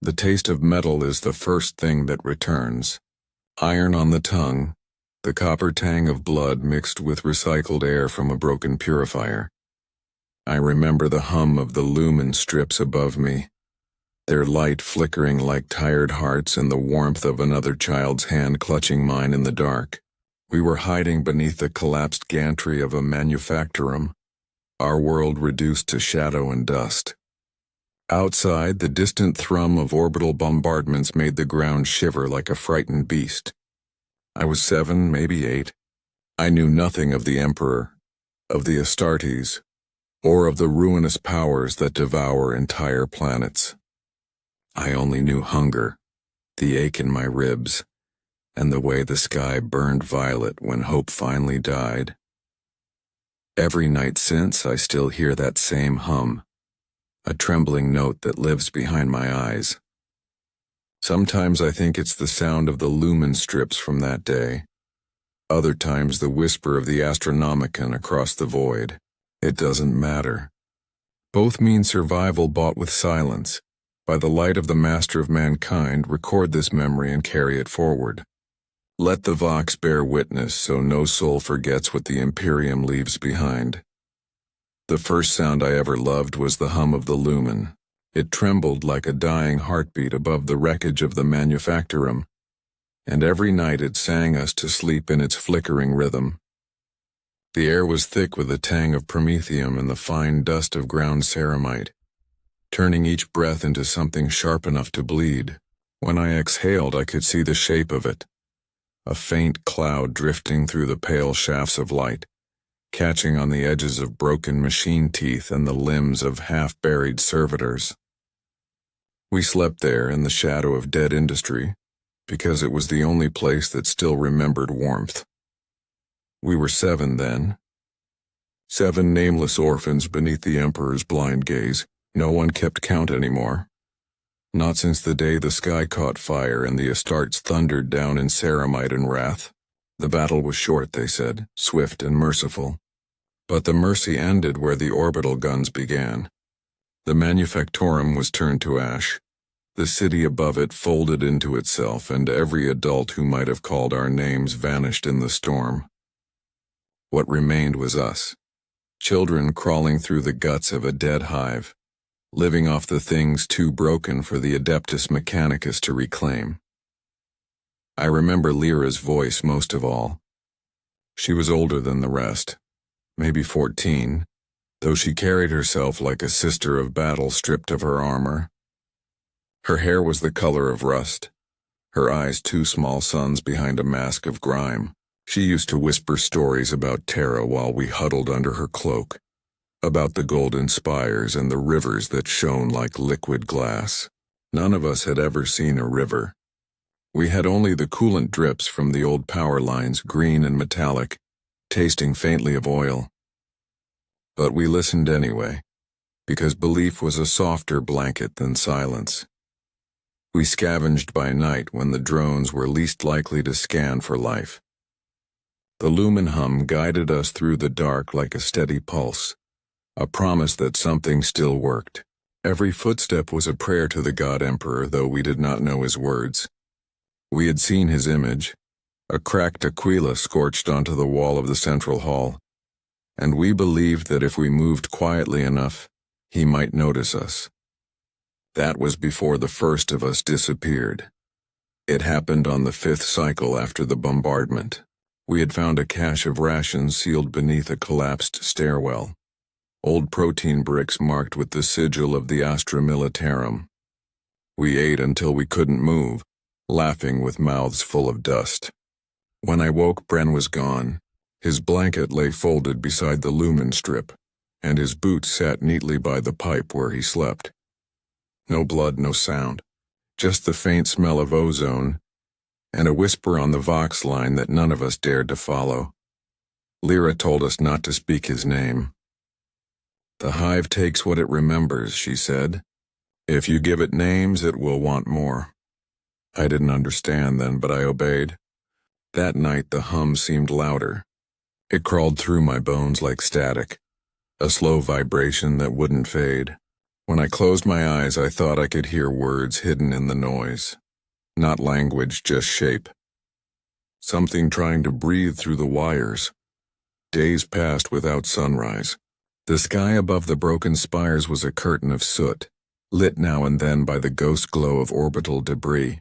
The taste of metal is the first thing that returns. Iron on the tongue, the copper tang of blood mixed with recycled air from a broken purifier. I remember the hum of the lumen strips above me, their light flickering like tired hearts and the warmth of another child's hand clutching mine in the dark. We were hiding beneath the collapsed gantry of a manufactorum, our world reduced to shadow and dust. Outside, the distant thrum of orbital bombardments made the ground shiver like a frightened beast. I was 7, maybe 8. I knew nothing of the Emperor, of the Astartes, or of the ruinous powers that devour entire planets. I only knew hunger, the ache in my ribs, and the way the sky burned violet when hope finally died. Every night since, I still hear that same hum, a trembling note that lives behind my eyes. Sometimes I think it's the sound of the lumen strips from that day. Other times the whisper of the Astronomicon across the void. It doesn't matter. Both mean survival bought with silence. By the light of the Master of Mankind, record this memory and carry it forward. Let the Vox bear witness so no soul forgets what the Imperium leaves behind. The first sound I ever loved was the hum of the lumen. It trembled like a dying heartbeat above the wreckage of the manufactorum, and every night it sang us to sleep in its flickering rhythm. The air was thick with the tang of promethium and the fine dust of ground ceramite, turning each breath into something sharp enough to bleed. When I exhaled, I could see the shape of it, a faint cloud drifting through the pale shafts of light, catching on the edges of broken machine teeth and the limbs of half-buried servitors. We slept there in the shadow of dead industry, because it was the only place that still remembered warmth. We were 7 then. 7 nameless orphans beneath the Emperor's blind gaze. No one kept count anymore. Not since the day the sky caught fire and the Astartes thundered down in ceramite and wrath. The battle was short, they said, swift and merciful. But the mercy ended where the orbital guns began. The manufactorum was turned to ash. The city above it folded into itself, and every adult who might have called our names vanished in the storm. What remained was us, children crawling through the guts of a dead hive, living off the things too broken for the Adeptus Mechanicus to reclaim. I remember Lyra's voice most of all. She was older than the rest, maybe 14, though she carried herself like a sister of battle stripped of her armor. Her hair was the color of rust, her eyes 2 small suns behind a mask of grime. She used to whisper stories about Terra while we huddled under her cloak, about the golden spires and the rivers that shone like liquid glass. None of us had ever seen a river. We had only the coolant drips from the old power lines, green and metallic, tasting faintly of oil. But we listened anyway, because belief was a softer blanket than silence. We scavenged by night when the drones were least likely to scan for life. The lumen hum guided us through the dark like a steady pulse, a promise that something still worked. Every footstep was a prayer to the God Emperor, though we did not know his words. We had seen his image, a cracked aquila scorched onto the wall of the central hall, and we believed that if we moved quietly enough, he might notice us. That was before the first of us disappeared. It happened on the 5th cycle after the bombardment. We had found a cache of rations sealed beneath a collapsed stairwell, old protein bricks marked with the sigil of the Astra Militarum. We ate until we couldn't move, laughing with mouths full of dust. When I woke, Bren was gone. His blanket lay folded beside the lumen strip, and his boots sat neatly by the pipe where he slept. No blood, no sound, just the faint smell of ozone, and a whisper on the Vox line that none of us dared to follow. Lyra told us not to speak his name. The hive takes what it remembers, she said. If you give it names, it will want more. I didn't understand then, but I obeyed. That night the hum seemed louder. It crawled through my bones like static, a slow vibration that wouldn't fade. When I closed my eyes, I thought I could hear words hidden in the noise. Not language, just shape. Something trying to breathe through the wires. Days passed without sunrise. The sky above the broken spires was a curtain of soot, lit now and then by the ghost glow of orbital debris.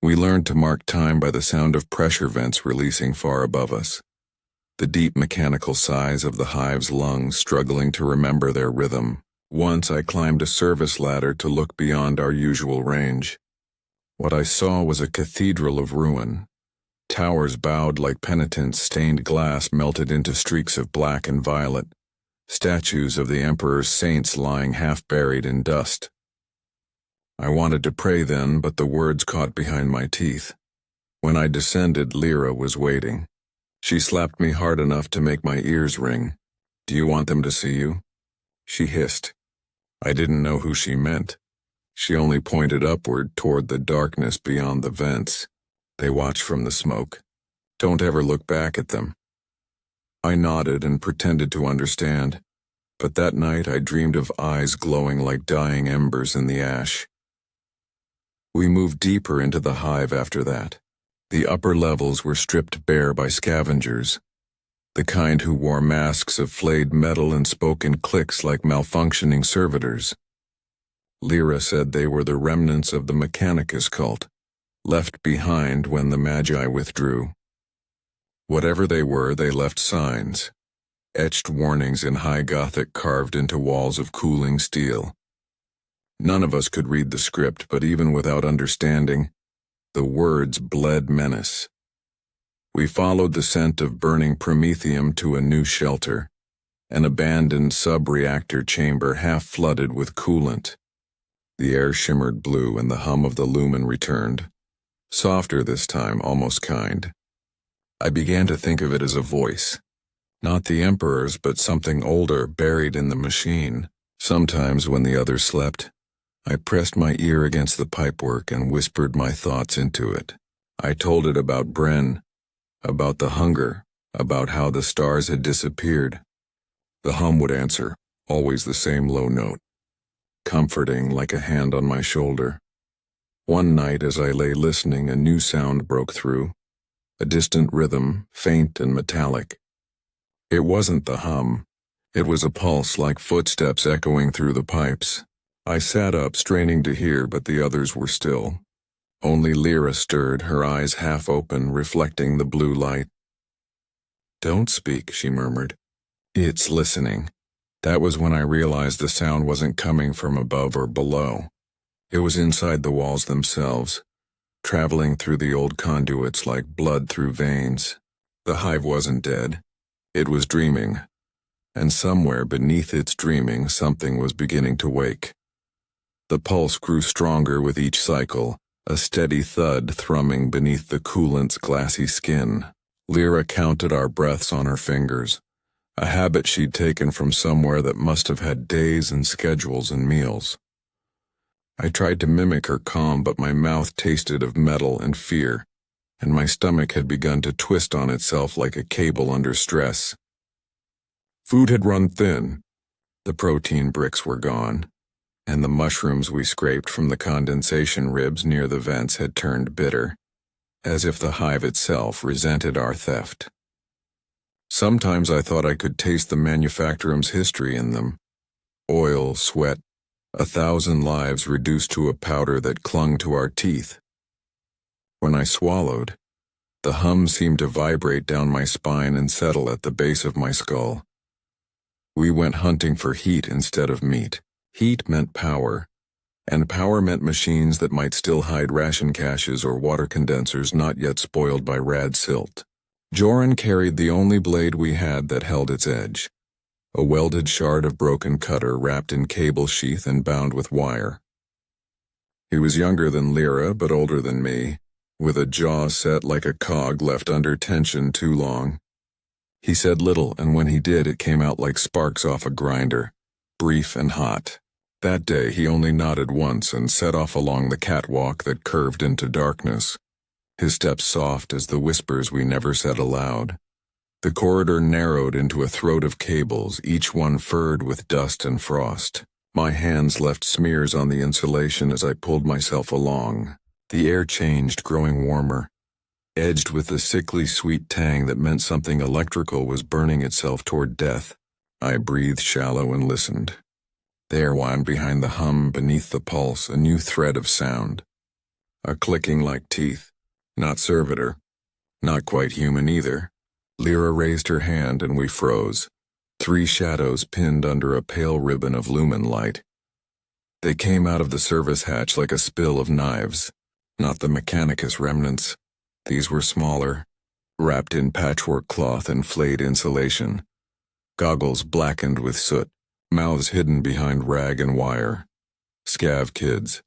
We learned to mark time by the sound of pressure vents releasing far above us. The deep mechanical sighs of the hive's lungs struggling to remember their rhythm. Once I climbed a service ladder to look beyond our usual range. What I saw was a cathedral of ruin. Towers bowed like penitents, stained glass melted into streaks of black and violet. Statues of the Emperor's saints lying half-buried in dust. I wanted to pray then, but the words caught behind my teeth. When I descended, Lyra was waiting. She slapped me hard enough to make my ears ring. "Do you want them to see you?" She hissed. I didn't know who she meant. She only pointed upward toward the darkness beyond the vents. They watch from the smoke. Don't ever look back at them. I nodded and pretended to understand, but that night I dreamed of eyes glowing like dying embers in the ash. We moved deeper into the hive after that. The upper levels were stripped bare by scavengers, the kind who wore masks of flayed metal and spoke in clicks like malfunctioning servitors. Lyra said they were the remnants of the Mechanicus cult, left behind when the Magi withdrew. Whatever they were, they left signs, etched warnings in high Gothic carved into walls of cooling steel. None of us could read the script, but even without understanding, the words bled menace. We followed the scent of burning promethium to a new shelter, an abandoned sub-reactor chamber half flooded with coolant. The air shimmered blue and the hum of the lumen returned. Softer this time, almost kind. I began to think of it as a voice. Not the Emperor's, but something older buried in the machine. Sometimes when the others slept, I pressed my ear against the pipework and whispered my thoughts into it. I told it about Bren, about the hunger, about how the stars had disappeared. The hum would answer, always the same low note, comforting like a hand on my shoulder. One night as I lay listening, a new sound broke through, a distant rhythm, faint and metallic. It wasn't the hum. It was a pulse like footsteps echoing through the pipes. I sat up, straining to hear, but the others were still. Only Lyra stirred, her eyes half open, reflecting the blue light. "Don't speak," she murmured. "It's listening." That was when I realized the sound wasn't coming from above or below. It was inside the walls themselves, traveling through the old conduits like blood through veins. The hive wasn't dead. It was dreaming. And somewhere beneath its dreaming, something was beginning to wake. The pulse grew stronger with each cycle, a steady thud thrumming beneath the coolant's glassy skin. Lyra counted our breaths on her fingers, a habit she'd taken from somewhere that must have had days and schedules and meals. I tried to mimic her calm, but my mouth tasted of metal and fear, and my stomach had begun to twist on itself like a cable under stress. Food had run thin. The protein bricks were gone, and the mushrooms we scraped from the condensation ribs near the vents had turned bitter, as if the hive itself resented our theft. Sometimes I thought I could taste the manufacturum's history in them. Oil, sweat, 1,000 lives reduced to a powder that clung to our teeth. When I swallowed, the hum seemed to vibrate down my spine and settle at the base of my skull. We went hunting for heat instead of meat. Heat meant power, and power meant machines that might still hide ration caches or water condensers not yet spoiled by rad silt. Joran carried the only blade we had that held its edge, a welded shard of broken cutter wrapped in cable sheath and bound with wire. He was younger than Lyra, but older than me, with a jaw set like a cog left under tension too long. He said little, and when he did, it came out like sparks off a grinder, brief and hot. That day he only nodded once and set off along the catwalk that curved into darkness, his steps soft as the whispers we never said aloud. The corridor narrowed into a throat of cables, each one furred with dust and frost. My hands left smears on the insulation as I pulled myself along. The air changed, growing warmer, edged with the sickly sweet tang that meant something electrical was burning itself toward death. I breathed shallow and listened. There wound behind the hum, beneath the pulse, a new thread of sound. A clicking like teeth. Not servitor. Not quite human either. Lyra raised her hand and we froze. 3 shadows pinned under a pale ribbon of lumen light. They came out of the service hatch like a spill of knives. Not the Mechanicus remnants. These were smaller, wrapped in patchwork cloth and flayed insulation. Goggles blackened with soot, mouths hidden behind rag and wire. Scav kids.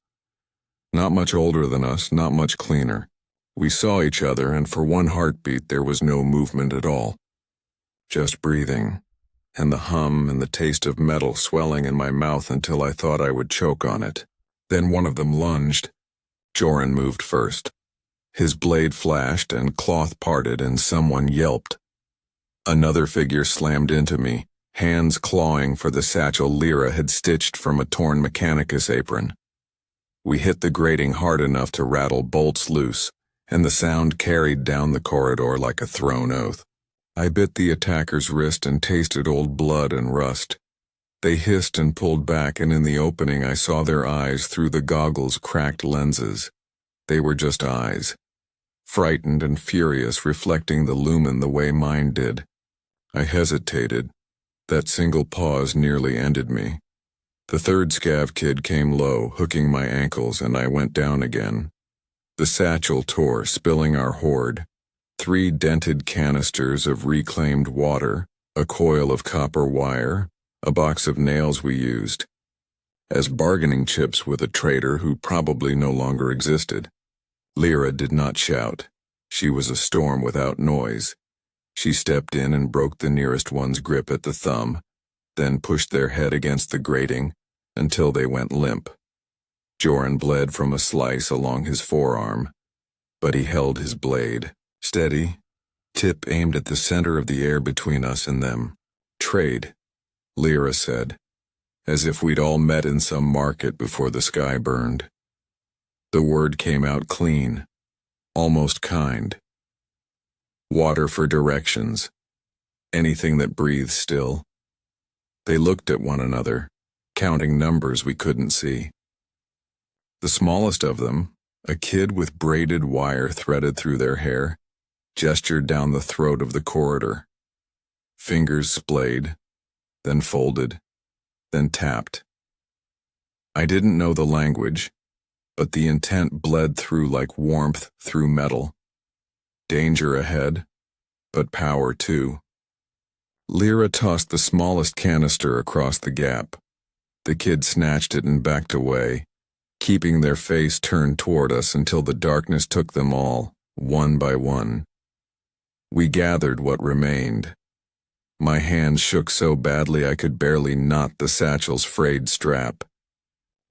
Not much older than us, not much cleaner. We saw each other, and for one heartbeat there was no movement at all. Just breathing, and the hum and the taste of metal swelling in my mouth until I thought I would choke on it. Then one of them lunged. Joran moved first. His blade flashed and cloth parted and someone yelped. Another figure slammed into me, hands clawing for the satchel Lyra had stitched from a torn Mechanicus apron. We hit the grating hard enough to rattle bolts loose, and the sound carried down the corridor like a thrown oath. I bit the attacker's wrist and tasted old blood and rust. They hissed and pulled back, and in the opening I saw their eyes through the goggles' cracked lenses. They were just eyes. Frightened and furious, reflecting the lumen the way mine did. I hesitated. That single pause nearly ended me. The third scav kid came low, hooking my ankles, and I went down again. The satchel tore, spilling our hoard. 3 dented canisters of reclaimed water, a coil of copper wire, a box of nails we used as bargaining chips with a traitor who probably no longer existed. Lyra did not shout. She was a storm without noise. She stepped in and broke the nearest one's grip at the thumb, then pushed their head against the grating until they went limp. Joran bled from a slice along his forearm, but he held his blade. Steady, tip aimed at the center of the air between us and them. Trade, Lyra said, as if we'd all met in some market before the sky burned. The word came out clean, almost kind. Water for directions. Anything that breathes still. They looked at one another, counting numbers we couldn't see. The smallest of them, a kid with braided wire threaded through their hair, gestured down the throat of the corridor. Fingers splayed, then folded, then tapped. I didn't know the language, but the intent bled through like warmth through metal. Danger ahead, but power too. Lyra tossed the smallest canister across the gap. The kid snatched it and backed away, keeping their face turned toward us until the darkness took them all, one by one. We gathered what remained. My hands shook so badly I could barely knot the satchel's frayed strap.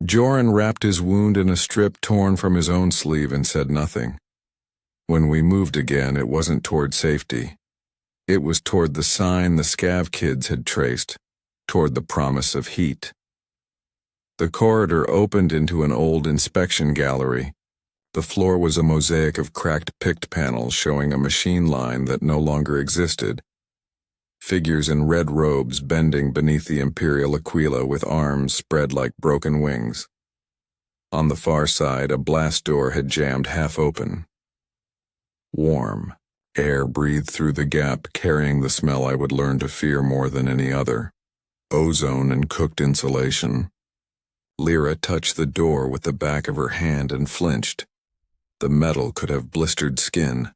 Joran wrapped his wound in a strip torn from his own sleeve and said nothing. When we moved again, it wasn't toward safety. It was toward the sign the scav kids had traced, toward the promise of heat. The corridor opened into an old inspection gallery. The floor was a mosaic of cracked picked panels showing a machine line that no longer existed. Figures in red robes bending beneath the Imperial Aquila with arms spread like broken wings. On the far side, a blast door had jammed half open. Warm. Air breathed through the gap, carrying the smell I would learn to fear more than any other. Ozone and cooked insulation. Lyra touched the door with the back of her hand and flinched. The metal could have blistered skin.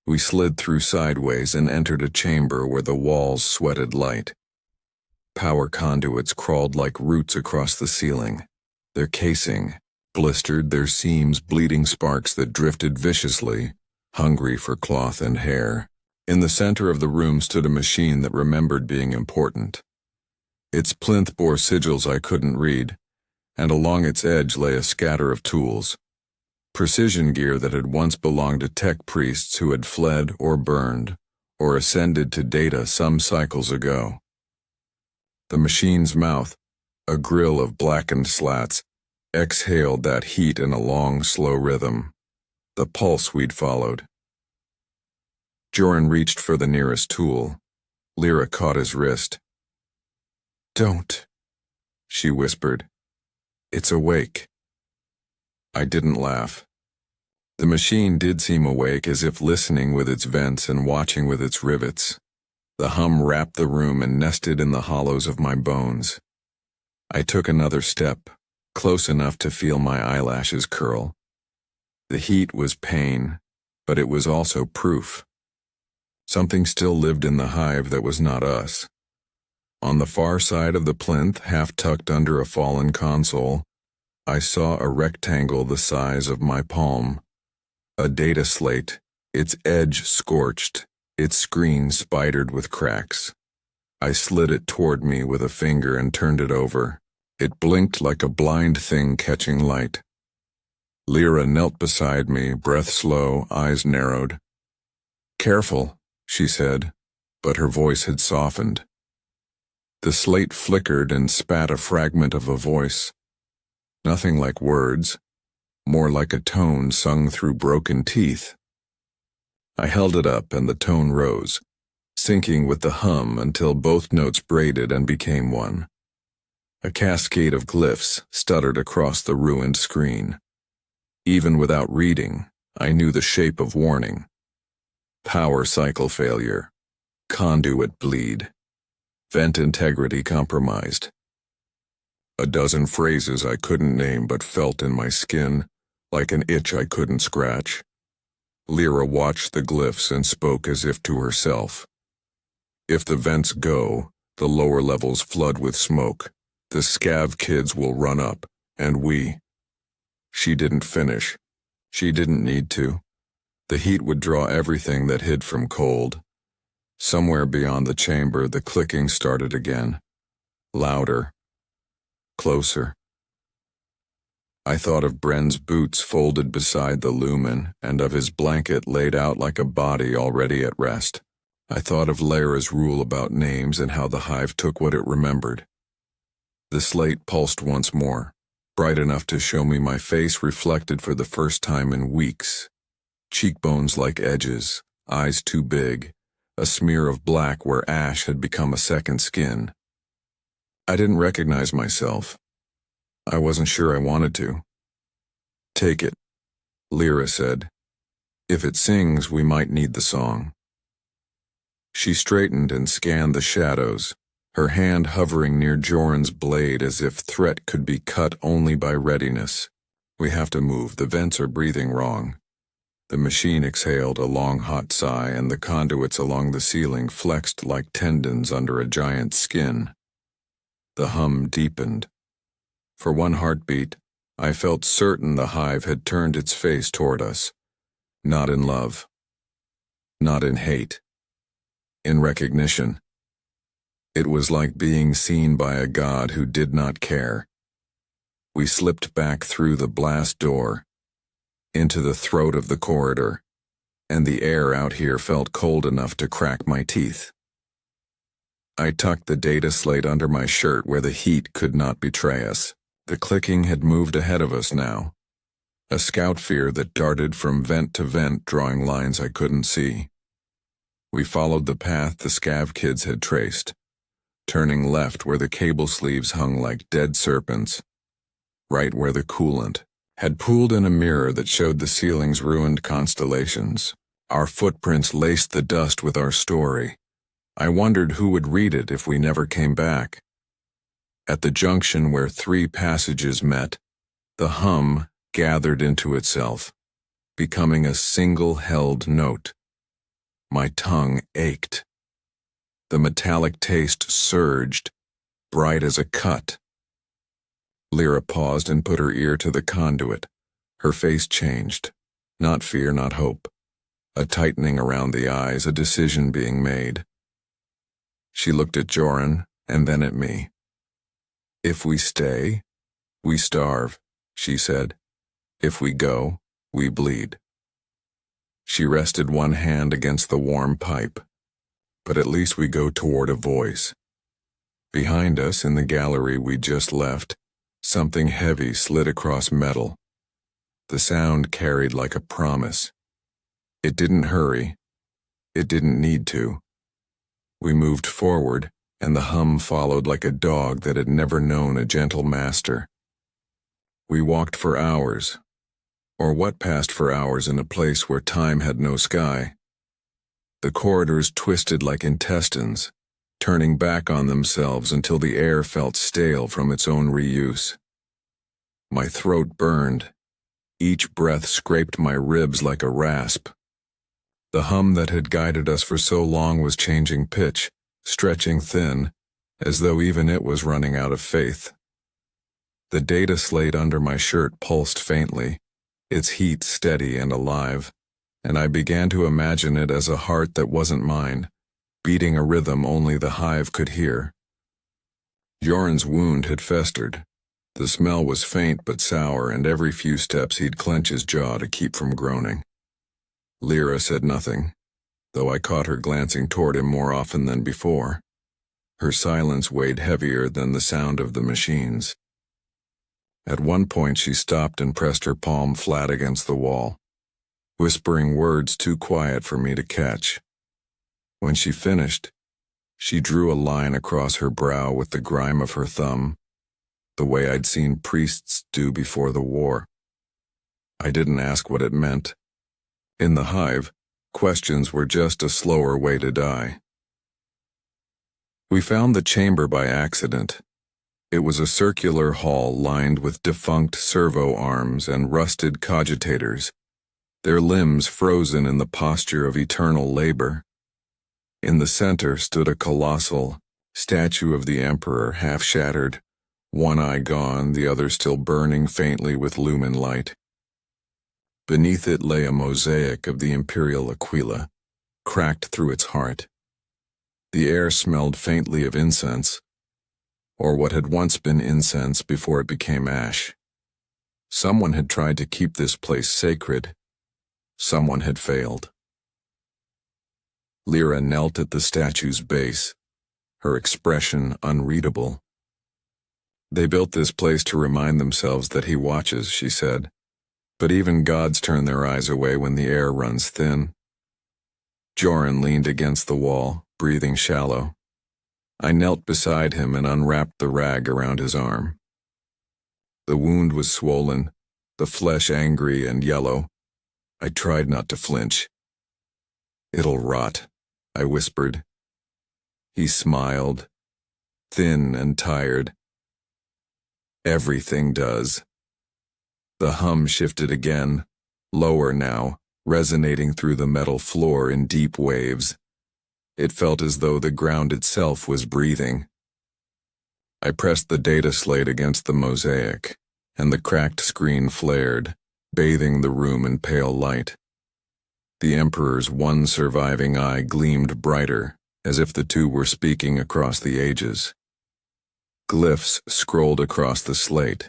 We slid through sideways and entered a chamber where the walls sweated light. Power conduits crawled like roots across the ceiling. Their casing, blistered, their seams bleeding sparks that drifted viciously, hungry for cloth and hair. In the center of the room stood a machine that remembered being important. Its plinth bore sigils I couldn't read, and along its edge lay a scatter of tools. Precision gear that had once belonged to tech priests who had fled or burned, or ascended to data some cycles ago. The machine's mouth, A grill of blackened slats exhaled that heat in a long, slow rhythm, the pulse we'd followed. Joran reached for the nearest tool. Lyra caught his wrist. "Don't," she whispered. "It's awake." I didn't laugh. The machine did seem awake, as if listening with its vents and watching with its rivets. The hum wrapped the room and nested in the hollows of my bones. I took another step, close enough to feel my eyelashes curl. The heat was pain, but it was also proof. Something still lived in the hive that was not us. On the far side of the plinth, half tucked under a fallen console, I saw a rectangle the size of my palm. A data slate, its edge scorched, its screen spidered with cracks. I slid it toward me with a finger and turned it over. It blinked like a blind thing catching light. Lyra knelt beside me, breath slow, eyes narrowed. "Careful," she said, but her voice had softened. The slate flickered and spat a fragment of a voice. Nothing like words, more like a tone sung through broken teeth. I held it up and the tone rose, syncing with the hum until both notes braided and became one. A cascade of glyphs stuttered across the ruined screen. Even without reading, I knew the shape of warning. Power cycle failure. Conduit bleed. Vent integrity compromised. A dozen phrases I couldn't name but felt in my skin, like an itch I couldn't scratch. Lyra watched the glyphs and spoke as if to herself. "If the vents go, the lower levels flood with smoke. The scav kids will run up, and we—" She didn't finish. She didn't need to. The heat would draw everything that hid from cold. Somewhere beyond the chamber, the clicking started again. Louder. Closer. I thought of Bren's boots folded beside the lumen, and of his blanket laid out like a body already at rest. I thought of Lyra's rule about names and how the hive took what it remembered. The slate pulsed once more, bright enough to show me my face reflected for the first time in weeks. Cheekbones like edges, eyes too big, a smear of black where ash had become a second skin. I didn't recognize myself. I wasn't sure I wanted to. "Take it," Lyra said. "If it sings, we might need the song." She straightened and scanned the shadows, her hand hovering near Joran's blade as if threat could be cut only by readiness. "We have to move, the vents are breathing wrong." The machine exhaled a long hot sigh, and the conduits along the ceiling flexed like tendons under a giant skin. The hum deepened. For one heartbeat, I felt certain the hive had turned its face toward us. Not in love. Not in hate. In recognition. It was like being seen by a god who did not care. We slipped back through the blast door, into the throat of the corridor, and the air out here felt cold enough to crack my teeth. I tucked the data slate under my shirt where the heat could not betray us. The clicking had moved ahead of us now, a scout fear that darted from vent to vent, drawing lines I couldn't see. We followed the path the scav kids had traced, turning left where the cable sleeves hung like dead serpents, right where the coolant had pooled in a mirror that showed the ceiling's ruined constellations. Our footprints laced the dust with our story. I wondered who would read it if we never came back. At the junction where three passages met, the hum gathered into itself, becoming a single-held note. My tongue ached. The metallic taste surged, bright as a cut. Lyra paused and put her ear to the conduit. Her face changed. Not fear, not hope. A tightening around the eyes, a decision being made. She looked at Joran and then at me. "If we stay, we starve," she said. "If we go, we bleed." She rested one hand against the warm pipe. "But at least we go toward a voice." Behind us, in the gallery we'd just left, something heavy slid across metal. The sound carried like a promise. It didn't hurry. It didn't need to. We moved forward, and the hum followed like a dog that had never known a gentle master. We walked for hours, or what passed for hours in a place where time had no sky. The corridors twisted like intestines, turning back on themselves until the air felt stale from its own reuse. My throat burned. Each breath scraped my ribs like a rasp. The hum that had guided us for so long was changing pitch, stretching thin, as though even it was running out of faith. The data slate under my shirt pulsed faintly, its heat steady and alive, and I began to imagine it as a heart that wasn't mine, beating a rhythm only the hive could hear. Joran's wound had festered. The smell was faint but sour, and every few steps he'd clench his jaw to keep from groaning. Lyra said nothing, though I caught her glancing toward him more often than before. Her silence weighed heavier than the sound of the machines. At one point she stopped and pressed her palm flat against the wall, whispering words too quiet for me to catch. When she finished, she drew a line across her brow with the grime of her thumb, the way I'd seen priests do before the war. I didn't ask what it meant. In the hive, questions were just a slower way to die. We found the chamber by accident. It was a circular hall lined with defunct servo arms and rusted cogitators, their limbs frozen in the posture of eternal labor. In the center stood a colossal statue of the Emperor, half shattered, one eye gone, the other still burning faintly with lumen light. Beneath it lay a mosaic of the Imperial Aquila, cracked through its heart. The air smelled faintly of incense, or what had once been incense before it became ash. Someone had tried to keep this place sacred. Someone had failed. Lyra knelt at the statue's base, her expression unreadable. They built this place to remind themselves that he watches, she said. But even gods turn their eyes away when the air runs thin. Joran leaned against the wall, breathing shallow. I knelt beside him and unwrapped the rag around his arm. The wound was swollen, the flesh angry and yellow. I tried not to flinch. "It'll rot," I whispered. He smiled, thin and tired. "Everything does." The hum shifted again, lower now, resonating through the metal floor in deep waves. It felt as though the ground itself was breathing. I pressed the data slate against the mosaic, and the cracked screen flared, bathing the room in pale light. The Emperor's one surviving eye gleamed brighter, as if the two were speaking across the ages. Glyphs scrolled across the slate.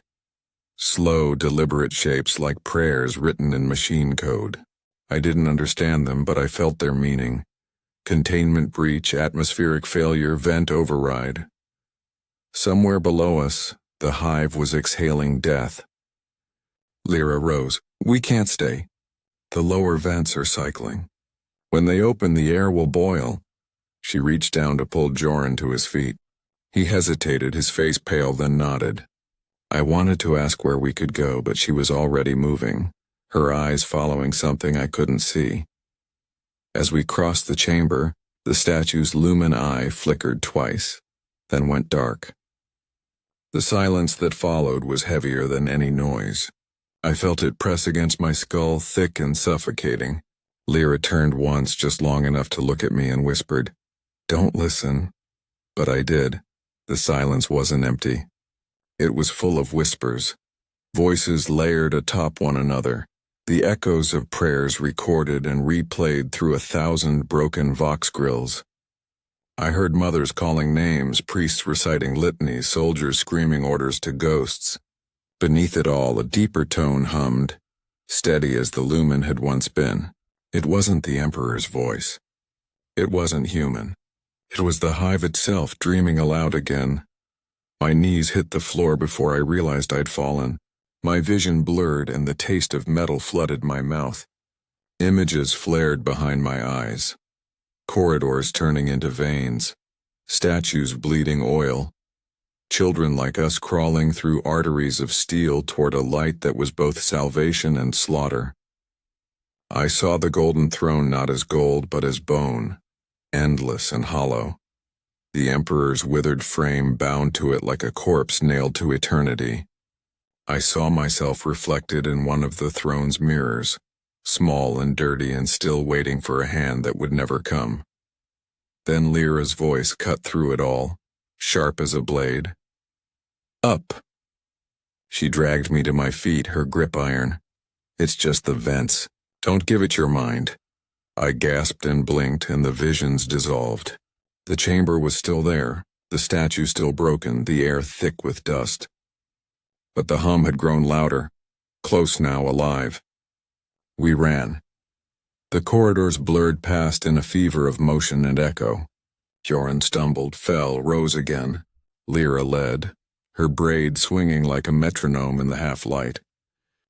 Slow, deliberate shapes like prayers written in machine code. I didn't understand them, but I felt their meaning. Containment breach, atmospheric failure, vent override. Somewhere below us, the hive was exhaling death. Lyra rose. "We can't stay. The lower vents are cycling. When they open, the air will boil." She reached down to pull Joran to his feet. He hesitated, his face pale, then nodded. I wanted to ask where we could go, but she was already moving, her eyes following something I couldn't see. As we crossed the chamber, the statue's lumen eye flickered twice, then went dark. The silence that followed was heavier than any noise. I felt it press against my skull, thick and suffocating. Lyra turned once, just long enough to look at me, and whispered, "Don't listen." But I did. The silence wasn't empty. It was full of whispers, voices layered atop one another, the echoes of prayers recorded and replayed through 1,000 broken vox grills. I heard mothers calling names, priests reciting litanies, soldiers screaming orders to ghosts. Beneath it all, a deeper tone hummed, steady as the lumen had once been. It wasn't the Emperor's voice. It wasn't human. It was the hive itself dreaming aloud again. My knees hit the floor before I realized I'd fallen. My vision blurred and the taste of metal flooded my mouth. Images flared behind my eyes. Corridors turning into veins. Statues bleeding oil. Children like us crawling through arteries of steel toward a light that was both salvation and slaughter. I saw the golden throne not as gold but as bone, endless and hollow. The Emperor's withered frame bound to it like a corpse nailed to eternity. I saw myself reflected in one of the throne's mirrors, small and dirty and still waiting for a hand that would never come. Then Lyra's voice cut through it all, sharp as a blade. Up! She dragged me to my feet, her grip iron. It's just the vents. Don't give it your mind. I gasped and blinked, and the visions dissolved. The chamber was still there, the statue still broken, the air thick with dust. But the hum had grown louder, close now, alive. We ran. The corridors blurred past in a fever of motion and echo. Joran stumbled, fell, rose again. Lyra led, her braid swinging like a metronome in the half-light.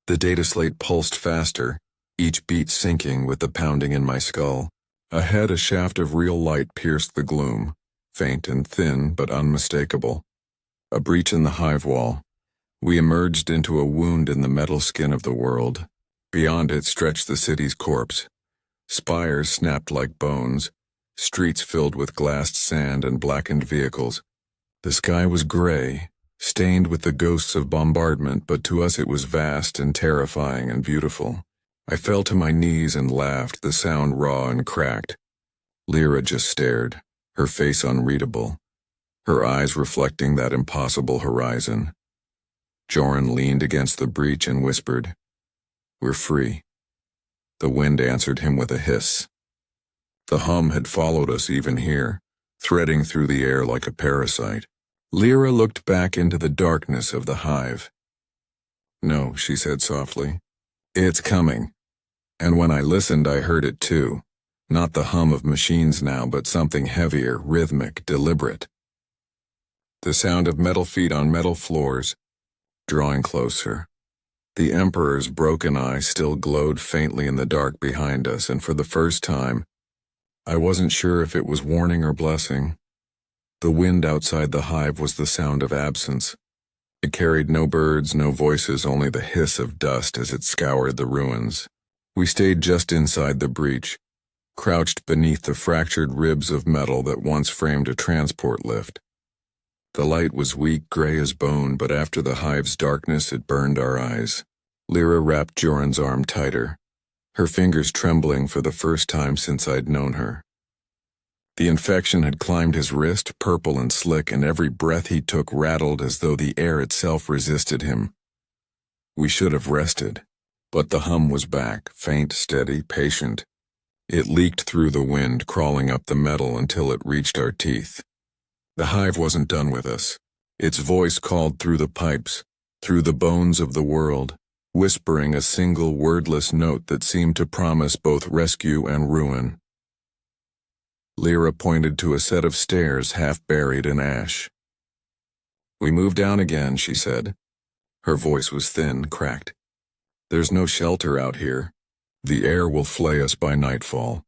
The data slate pulsed faster, each beat sinking with the pounding in my skull. Ahead, a shaft of real light pierced the gloom, faint and thin but unmistakable. A breach in the hive wall. We emerged into a wound in the metal skin of the world. Beyond it stretched the city's corpse. Spires snapped like bones, streets filled with glassed sand and blackened vehicles. The sky was gray, stained with the ghosts of bombardment, but to us it was vast and terrifying and beautiful. I fell to my knees and laughed, the sound raw and cracked. Lyra just stared, her face unreadable, her eyes reflecting that impossible horizon. Joran leaned against the breach and whispered, "We're free." The wind answered him with a hiss. The hum had followed us even here, threading through the air like a parasite. Lyra looked back into the darkness of the hive. "No," she said softly. "It's coming." And when I listened, I heard it too. Not the hum of machines now, but something heavier, rhythmic, deliberate. The sound of metal feet on metal floors, drawing closer. The Emperor's broken eye still glowed faintly in the dark behind us, and for the first time, I wasn't sure if it was warning or blessing. The wind outside the hive was the sound of absence. It carried no birds, no voices, only the hiss of dust as it scoured the ruins. We stayed just inside the breach, crouched beneath the fractured ribs of metal that once framed a transport lift. The light was weak, gray as bone, but after the hive's darkness it burned our eyes. Lyra wrapped Joran's arm tighter, her fingers trembling for the first time since I'd known her. The infection had climbed his wrist, purple and slick, and every breath he took rattled as though the air itself resisted him. We should have rested, but the hum was back, faint, steady, patient. It leaked through the wind, crawling up the metal until it reached our teeth. The hive wasn't done with us. Its voice called through the pipes, through the bones of the world, whispering a single wordless note that seemed to promise both rescue and ruin. Lyra pointed to a set of stairs half buried in ash. "We move down again," she said. Her voice was thin, cracked. "There's no shelter out here. The air will flay us by nightfall."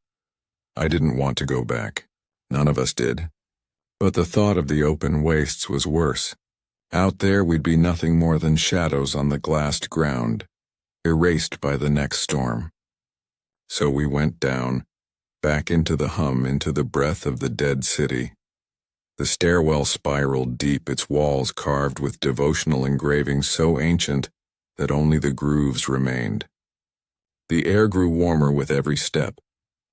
I didn't want to go back. None of us did. But the thought of the open wastes was worse. Out there we'd be nothing more than shadows on the glassed ground, erased by the next storm. So we went down, back into the hum, into the breath of the dead city. The stairwell spiraled deep, its walls carved with devotional engravings so ancient that only the grooves remained. The air grew warmer with every step.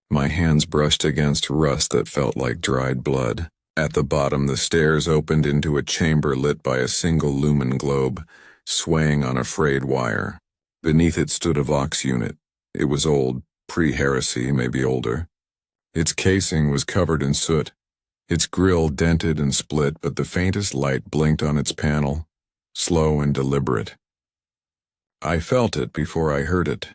My hands brushed against rust that felt like dried blood. At the bottom, the stairs opened into a chamber lit by a single lumen globe, swaying on a frayed wire. Beneath it stood a Vox unit. It was old, pre-heresy, maybe older. Its casing was covered in soot, its grille dented and split, but the faintest light blinked on its panel, slow and deliberate. I felt it before I heard it.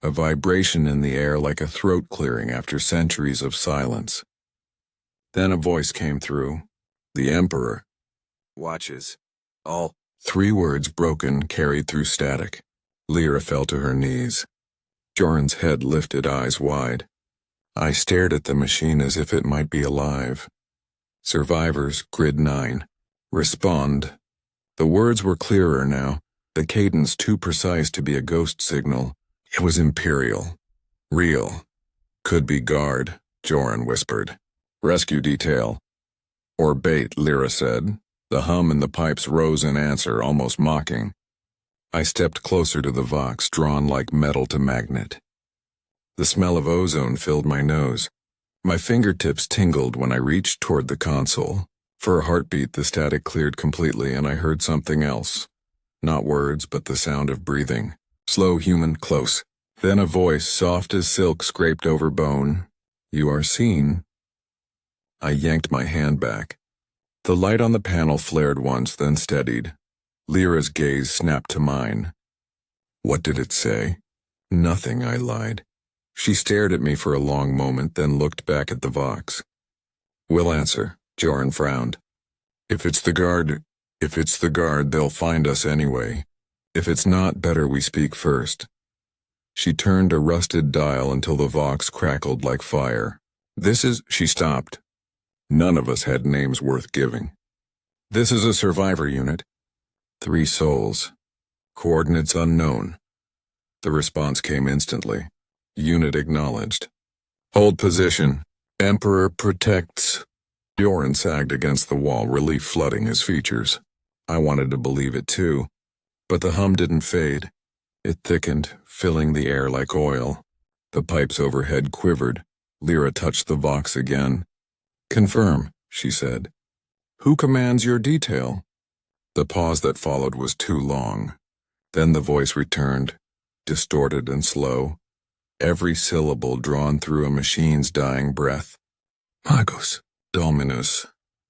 A vibration in the air like a throat clearing after centuries of silence. Then a voice came through. The Emperor watches. All 3 words broken carried through static. Lyra fell to her knees. Joran's head lifted, eyes wide. I stared at the machine as if it might be alive. Survivors, Grid 9. Respond. The words were clearer now, the cadence too precise to be a ghost signal. It was Imperial. Real. Could be guard, Joran whispered. Rescue detail. Or bait, Lyra said. The hum in the pipes rose in answer, almost mocking. I stepped closer to the Vox, drawn like metal to magnet. The smell of ozone filled my nose. My fingertips tingled when I reached toward the console. For a heartbeat, the static cleared completely and I heard something else. Not words, but the sound of breathing. Slow, human, close. Then a voice, soft as silk, scraped over bone. You are seen. I yanked my hand back. The light on the panel flared once, then steadied. Lyra's gaze snapped to mine. What did it say? Nothing, I lied. She stared at me for a long moment, then looked back at the Vox. We'll answer, Joran frowned. If it's the guard, they'll find us anyway. If it's not, better we speak first. She turned a rusted dial until the Vox crackled like fire. She stopped. None of us had names worth giving. This is a survivor unit. 3 souls. Coordinates unknown. The response came instantly. Unit acknowledged. Hold position. Emperor protects. Joran sagged against the wall, relief flooding his features. I wanted to believe it too. But the hum didn't fade. It thickened, filling the air like oil. The pipes overhead quivered. Lyra touched the Vox again. Confirm, she said. Who commands your detail? The pause that followed was too long. Then the voice returned, distorted and slow, every syllable drawn through a machine's dying breath. Magos, Dominus,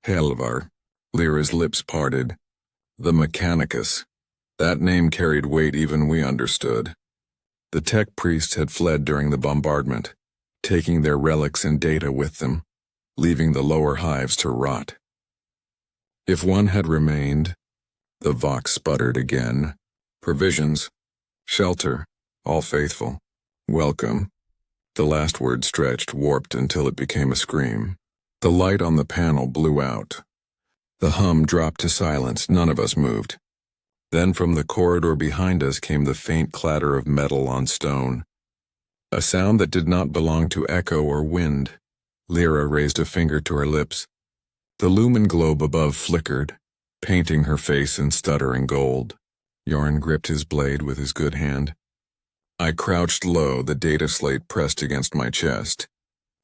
Helvar. Lyra's lips parted. The Mechanicus. That name carried weight even we understood. The tech priests had fled during the bombardment, taking their relics and data with them, leaving the lower hives to rot. If one had remained, the Vox sputtered again. Provisions, shelter, all faithful. Welcome. The last word stretched, warped until it became a scream. The light on the panel blew out. The hum dropped to silence, none of us moved. Then from the corridor behind us came the faint clatter of metal on stone. A sound that did not belong to echo or wind. Lyra raised a finger to her lips. The lumen globe above flickered, painting her face in stuttering gold. Joran gripped his blade with his good hand. I crouched low, the data slate pressed against my chest,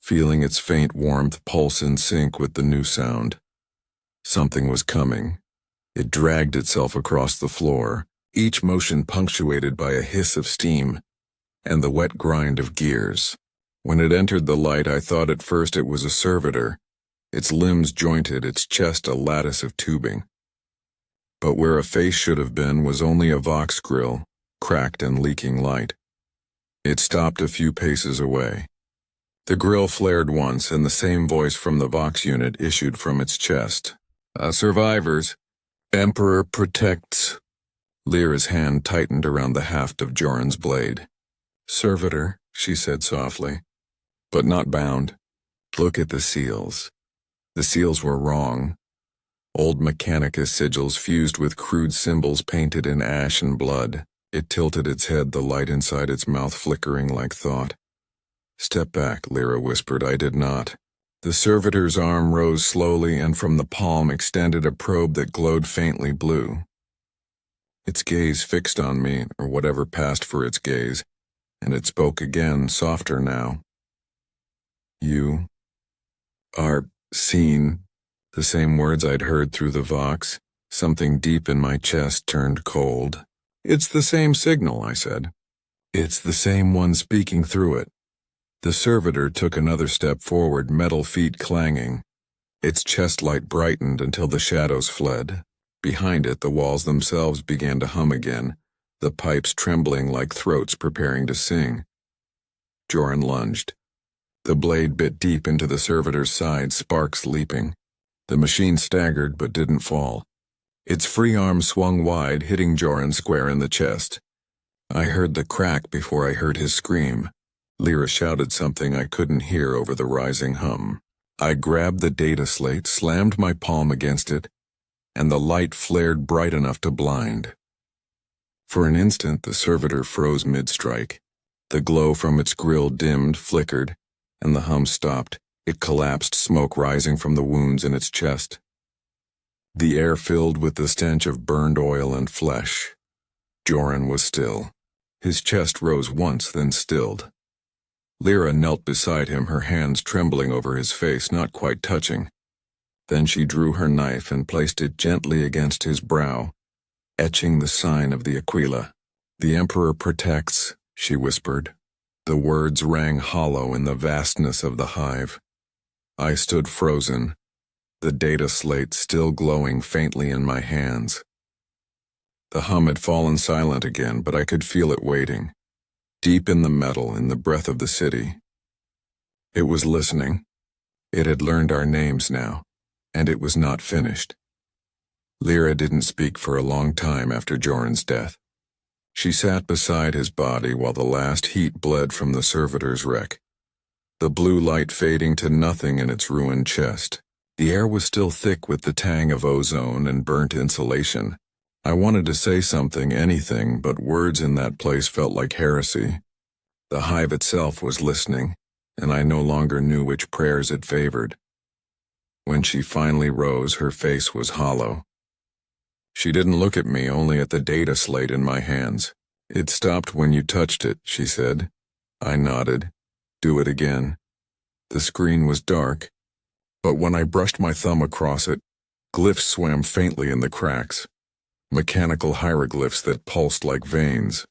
feeling its faint warmth pulse in sync with the new sound. Something was coming. It dragged itself across the floor, each motion punctuated by a hiss of steam and the wet grind of gears. When it entered the light, I thought at first it was a servitor, its limbs jointed, its chest a lattice of tubing. But where a face should have been was only a Vox grill, cracked and leaking light. It stopped a few paces away. The grill flared once, and the same voice from the Vox unit issued from its chest. Survivors. Emperor protects. Lyra's hand tightened around the haft of Joran's blade. Servitor, she said softly, but not bound. Look at the seals. The seals were wrong. Old Mechanicus sigils fused with crude symbols painted in ash and blood. It tilted its head, the light inside its mouth flickering like thought. Step back, Lyra whispered. I did not. The servitor's arm rose slowly, and from the palm extended a probe that glowed faintly blue. Its gaze fixed on me, or whatever passed for its gaze, and it spoke again, softer now. You are seen. The same words I'd heard through the Vox. Something deep in my chest turned cold. It's the same signal, I said. It's the same one speaking through it. The servitor took another step forward, metal feet clanging. Its chest light brightened until the shadows fled. Behind it, the walls themselves began to hum again, the pipes trembling like throats preparing to sing. Joran lunged. The blade bit deep into the servitor's side, sparks leaping. The machine staggered but didn't fall. Its free arm swung wide, hitting Joran square in the chest. I heard the crack before I heard his scream. Lyra shouted something I couldn't hear over the rising hum. I grabbed the data slate, slammed my palm against it, and the light flared bright enough to blind. For an instant, the servitor froze mid-strike. The glow from its grill dimmed, flickered, and the hum stopped. It collapsed, smoke rising from the wounds in its chest. The air filled with the stench of burned oil and flesh. Joran was still. His chest rose once, then stilled. Lyra knelt beside him, her hands trembling over his face, not quite touching. Then she drew her knife and placed it gently against his brow, etching the sign of the Aquila. "The Emperor protects," she whispered. The words rang hollow in the vastness of the hive. I stood frozen, the data slate still glowing faintly in my hands. The hum had fallen silent again, but I could feel it waiting, deep in the metal, in the breath of the city. It was listening. It had learned our names now, and it was not finished. Lyra didn't speak for a long time after Joran's death. She sat beside his body while the last heat bled from the servitor's wreck, the blue light fading to nothing in its ruined chest. The air was still thick with the tang of ozone and burnt insulation. I wanted to say something, anything, but words in that place felt like heresy. The hive itself was listening, and I no longer knew which prayers it favored. When she finally rose, her face was hollow. She didn't look at me, only at the data slate in my hands. "It stopped when you touched it," she said. I nodded. "Do it again." The screen was dark, but when I brushed my thumb across it, glyphs swam faintly in the cracks. Mechanical hieroglyphs that pulsed like veins.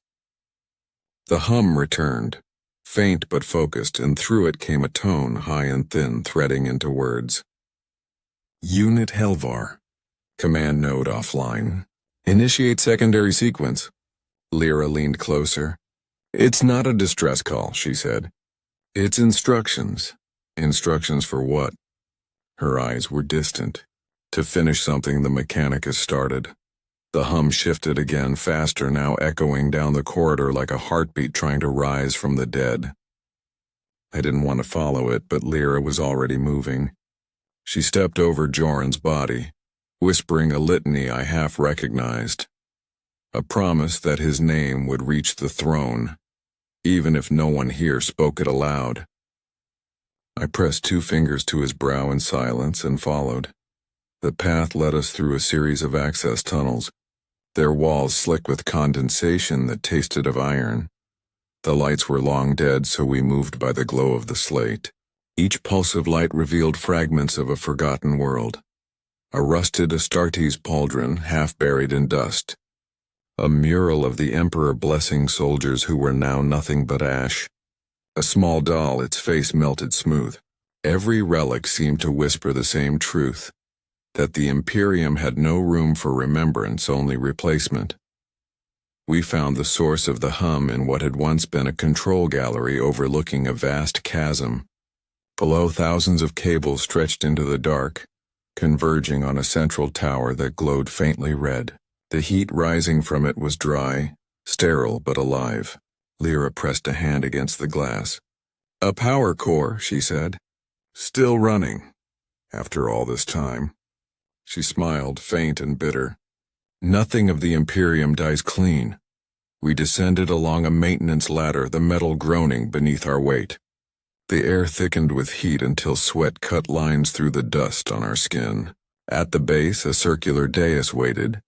The hum returned, faint but focused, and through it came a tone, high and thin, threading into words. "Unit Helvar. Command node offline. Initiate secondary sequence." Lyra leaned closer. "It's not a distress call," she said. "It's instructions." "Instructions for what?" Her eyes were distant. "To finish something the Mechanicus started." The hum shifted again, faster, now echoing down the corridor like a heartbeat trying to rise from the dead. I didn't want to follow it, but Lyra was already moving. She stepped over Joran's body, whispering a litany I half recognized. A promise that his name would reach the throne, even if no one here spoke it aloud. I pressed 2 fingers to his brow in silence and followed. The path led us through a series of access tunnels, their walls slick with condensation that tasted of iron. The lights were long dead, so we moved by the glow of the slate. Each pulse of light revealed fragments of a forgotten world. A rusted Astartes pauldron, half buried in dust. A mural of the Emperor blessing soldiers who were now nothing but ash. A small doll, its face melted smooth. Every relic seemed to whisper the same truth, that the Imperium had no room for remembrance, only replacement. We found the source of the hum in what had once been a control gallery overlooking a vast chasm. Below, thousands of cables stretched into the dark, converging on a central tower that glowed faintly red. The heat rising from it was dry, sterile but alive. Lyra pressed a hand against the glass. "A power core," she said. "Still running, after all this time." She smiled, faint and bitter. "Nothing of the Imperium dies clean." We descended along a maintenance ladder, the metal groaning beneath our weight. The air thickened with heat until sweat cut lines through the dust on our skin. At the base, a circular dais waited,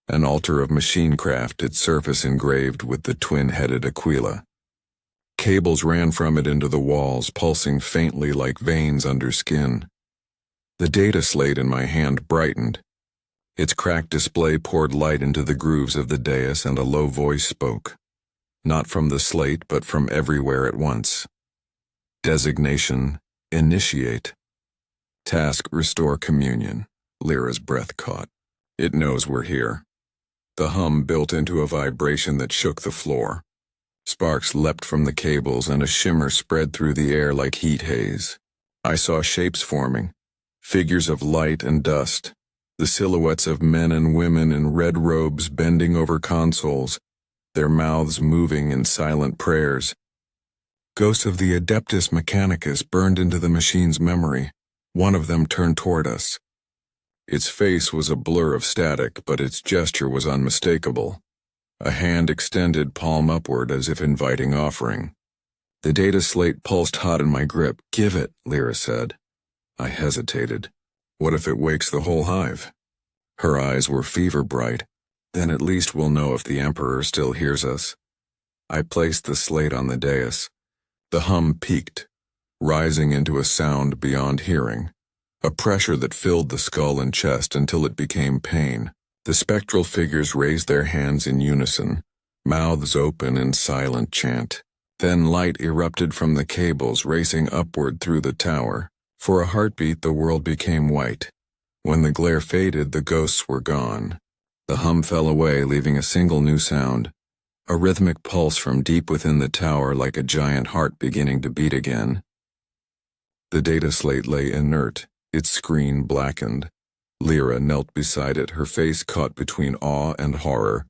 an altar of machinecraft, its surface engraved with the twin-headed Aquila. Cables ran from it into the walls, pulsing faintly like veins under skin. The data slate in my hand brightened. Its cracked display poured light into the grooves of the dais, and a low voice spoke. Not from the slate, but from everywhere at once. Designation: Initiate. Task: Restore communion. Lyra's breath caught. It knows we're here. The hum built into a vibration that shook the floor. Sparks leapt from the cables and a shimmer spread through the air like heat haze. I saw shapes forming, figures of light and dust, the silhouettes of men and women in red robes bending over consoles, their mouths moving in silent prayers. Ghosts of the Adeptus Mechanicus burned into the machine's memory. One of them turned toward us. Its face was a blur of static, but its gesture was unmistakable. A hand extended palm upward as if inviting offering. The data slate pulsed hot in my grip. "Give it," Lyra said. I hesitated. What if it wakes the whole hive? Her eyes were fever bright. Then at least we'll know if the Emperor still hears us. I placed the slate on the dais. The hum peaked, rising into a sound beyond hearing, a pressure that filled the skull and chest until it became pain. The spectral figures raised their hands in unison, mouths open in silent chant. Then light erupted from the cables racing upward through the tower. For a heartbeat, the world became white. When the glare faded, the ghosts were gone. The hum fell away, leaving a single new sound, a rhythmic pulse from deep within the tower like a giant heart beginning to beat again. The data slate lay inert, its screen blackened. Lyra knelt beside it, her face caught between awe and horror.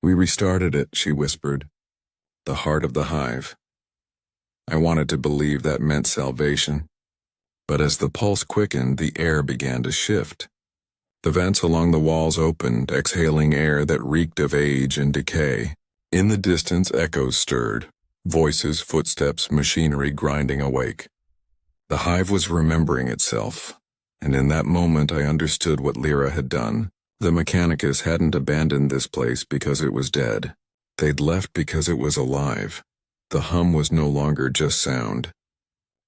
"We restarted it," she whispered. "The heart of the hive." I wanted to believe that meant salvation. But as the pulse quickened, the air began to shift. The vents along the walls opened, exhaling air that reeked of age and decay. In the distance, echoes stirred. Voices, footsteps, machinery grinding awake. The hive was remembering itself, and in that moment I understood what Lyra had done. The Mechanicus hadn't abandoned this place because it was dead. They'd left because it was alive. The hum was no longer just sound.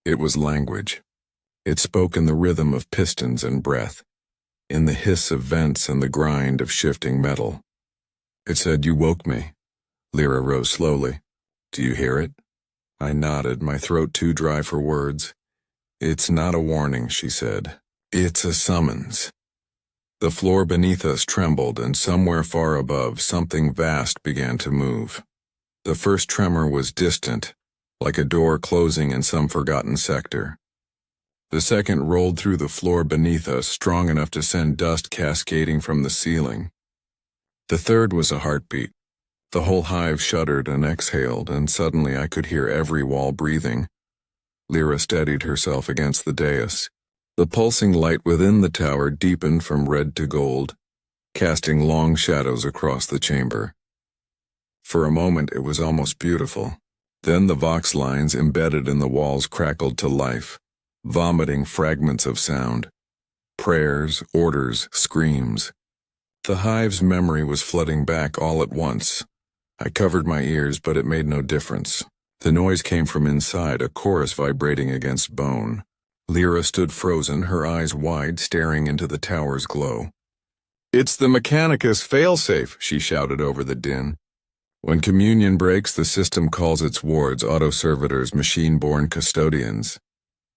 It was language. It spoke in the rhythm of pistons and breath, in the hiss of vents and the grind of shifting metal. It said, "You woke me." Lyra rose slowly. "Do you hear it?" I nodded, my throat too dry for words. "It's not a warning," she said. "It's a summons." The floor beneath us trembled, and somewhere far above, something vast began to move. The first tremor was distant, like a door closing in some forgotten sector. The second rolled through the floor beneath us, strong enough to send dust cascading from the ceiling. The third was a heartbeat. The whole hive shuddered and exhaled, and suddenly I could hear every wall breathing. Lyra steadied herself against the dais. The pulsing light within the tower deepened from red to gold, casting long shadows across the chamber. For a moment it was almost beautiful. Then the vox lines embedded in the walls crackled to life, vomiting fragments of sound. Prayers, orders, screams. The hive's memory was flooding back all at once. I covered my ears, but it made no difference. The noise came from inside, a chorus vibrating against bone. Lyra stood frozen, her eyes wide, staring into the tower's glow. "It's the Mechanicus failsafe," she shouted over the din. When communion breaks, the system calls its wards auto-servitors, machine-born custodians.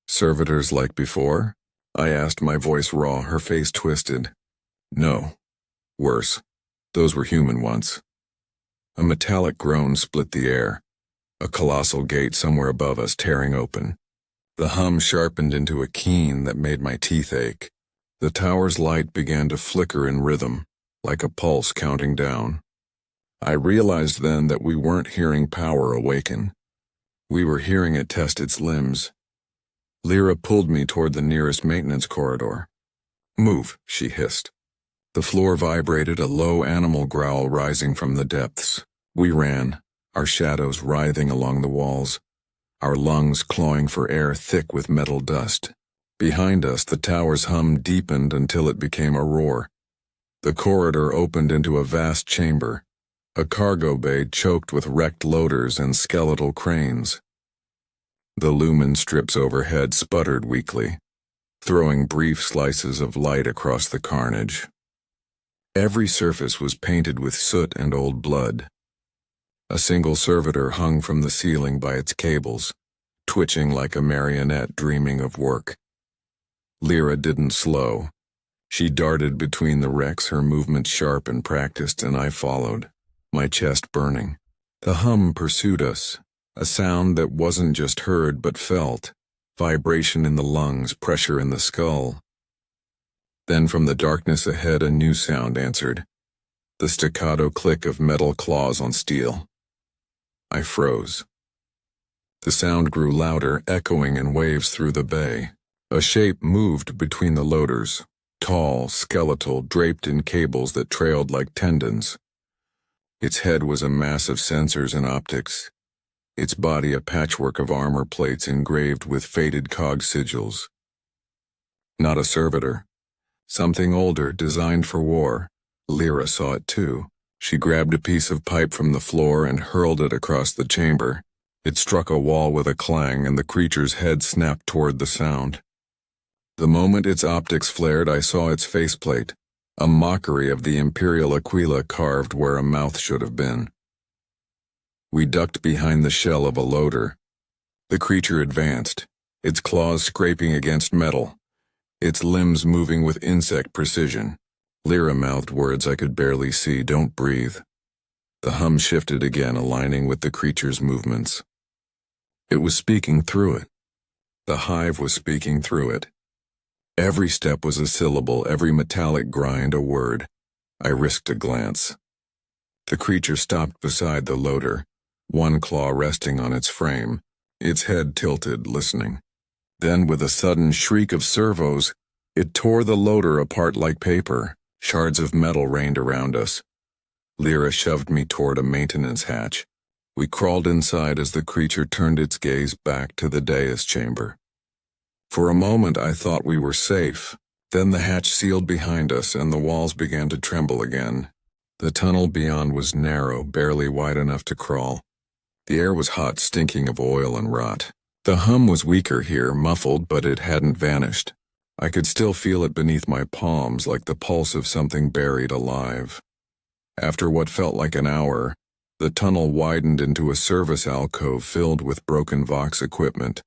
"Servitors like before?" I asked, my voice raw, her face twisted. "No. Worse. Those were human once." A metallic groan split the air, a colossal gate somewhere above us tearing open. The hum sharpened into a keen that made my teeth ache. The tower's light began to flicker in rhythm, like a pulse counting down. I realized then that we weren't hearing power awaken. We were hearing it test its limbs. Lyra pulled me toward the nearest maintenance corridor. "Move," she hissed. The floor vibrated, a low animal growl rising from the depths. We ran, our shadows writhing along the walls, our lungs clawing for air thick with metal dust. Behind us, the tower's hum deepened until it became a roar. The corridor opened into a vast chamber, a cargo bay choked with wrecked loaders and skeletal cranes. The lumen strips overhead sputtered weakly, throwing brief slices of light across the carnage. Every surface was painted with soot and old blood. A single servitor hung from the ceiling by its cables, twitching like a marionette dreaming of work. Lyra didn't slow. She darted between the wrecks, her movements sharp and practiced, and I followed, my chest burning. The hum pursued us, a sound that wasn't just heard but felt, vibration in the lungs, pressure in the skull. Then from the darkness ahead a new sound answered, the staccato click of metal claws on steel. I froze. The sound grew louder, echoing in waves through the bay. A shape moved between the loaders, tall, skeletal, draped in cables that trailed like tendons. Its head was a mass of sensors and optics, its body a patchwork of armor plates engraved with faded cog sigils. Not a servitor. Something older, designed for war. Lyra saw it too. She grabbed a piece of pipe from the floor and hurled it across the chamber. It struck a wall with a clang, and the creature's head snapped toward the sound. The moment its optics flared, I saw its faceplate, a mockery of the Imperial Aquila carved where a mouth should have been. We ducked behind the shell of a loader. The creature advanced, its claws scraping against metal, its limbs moving with insect precision. Lyra mouthed words I could barely see. Don't breathe. The hum shifted again, aligning with the creature's movements. It was speaking through it. The hive was speaking through it. Every step was a syllable, every metallic grind a word. I risked a glance. The creature stopped beside the loader, one claw resting on its frame, its head tilted, listening. Then, with a sudden shriek of servos, it tore the loader apart like paper. Shards of metal rained around us. Lyra shoved me toward a maintenance hatch. We crawled inside as the creature turned its gaze back to the dais chamber. For a moment I thought we were safe. Then the hatch sealed behind us and the walls began to tremble again. The tunnel beyond was narrow, barely wide enough to crawl. The air was hot, stinking of oil and rot. The hum was weaker here, muffled, but it hadn't vanished. I could still feel it beneath my palms, like the pulse of something buried alive. After what felt like an hour, the tunnel widened into a service alcove filled with broken Vox equipment.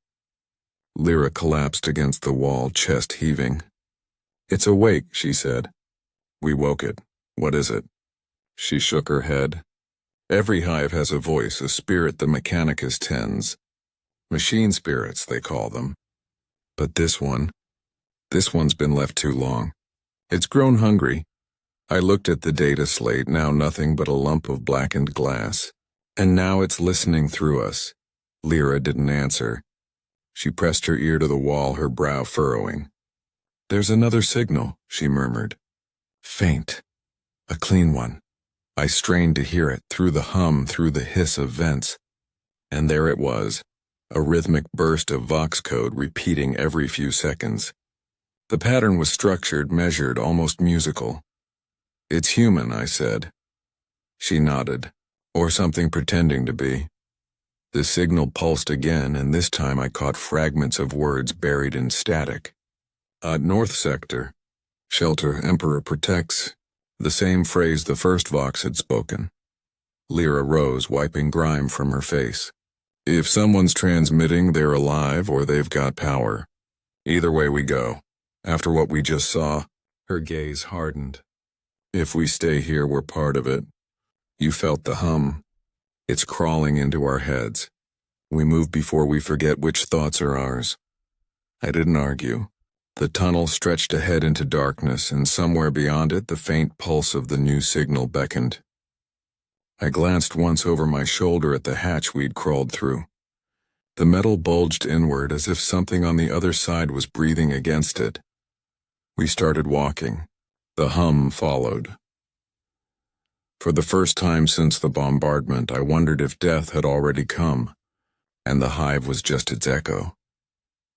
Lyra collapsed against the wall, chest heaving. "It's awake," she said. We woke it. "What is it?" She shook her head. Every hive has a voice, a spirit the Mechanicus tends. Machine spirits, they call them. But this one's been left too long. It's grown hungry. I looked at the data slate, now nothing but a lump of blackened glass. And now it's listening through us. Lyra didn't answer. She pressed her ear to the wall, her brow furrowing. "There's another signal," she murmured. "Faint. A clean one." I strained to hear it, through the hum, through the hiss of vents. And there it was, a rhythmic burst of Vox code repeating every few seconds. The pattern was structured, measured, almost musical. "It's human," I said. She nodded, or something pretending to be. The signal pulsed again, and this time I caught fragments of words buried in static. North sector. Shelter, Emperor protects. The same phrase the first Vox had spoken. Lyra rose, wiping grime from her face. "If someone's transmitting, they're alive or they've got power. Either way we go. After what we just saw," her gaze hardened. "If we stay here, we're part of it." You felt the hum. It's crawling into our heads. We move before we forget which thoughts are ours. I didn't argue. The tunnel stretched ahead into darkness, and somewhere beyond it the faint pulse of the new signal beckoned. I glanced once over my shoulder at the hatch we'd crawled through. The metal bulged inward as if something on the other side was breathing against it. We started walking. The hum followed. For the first time since the bombardment, I wondered if death had already come, and the hive was just its echo.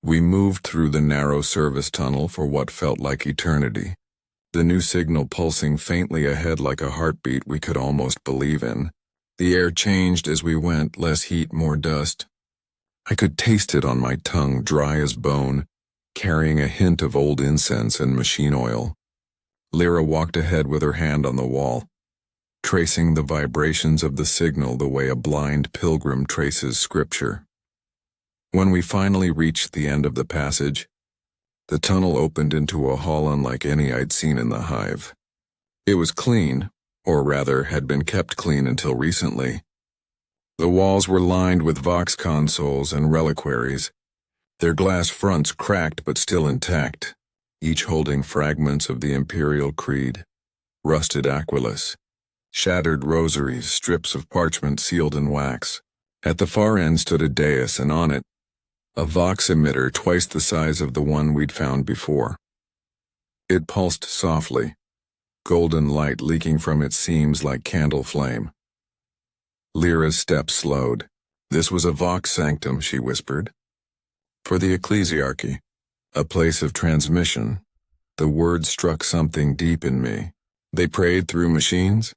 We moved through the narrow service tunnel for what felt like eternity, the new signal pulsing faintly ahead like a heartbeat we could almost believe in. The air changed as we went, less heat, more dust. I could taste it on my tongue, dry as bone, carrying a hint of old incense and machine oil. Lyra walked ahead with her hand on the wall, tracing the vibrations of the signal the way a blind pilgrim traces scripture. When we finally reached the end of the passage, the tunnel opened into a hall unlike any I'd seen in the hive. It was clean, or rather had been kept clean until recently. The walls were lined with Vox consoles and reliquaries, their glass fronts cracked but still intact, each holding fragments of the Imperial Creed, rusted aquilus, shattered rosaries, strips of parchment sealed in wax. At the far end stood a dais, and on it, a Vox emitter twice the size of the one we'd found before. It pulsed softly, golden light leaking from its seams like candle flame. Lyra's steps slowed. "This was a Vox sanctum," she whispered. "For the ecclesiarchy, a place of transmission." The words struck something deep in me. "They prayed through machines?"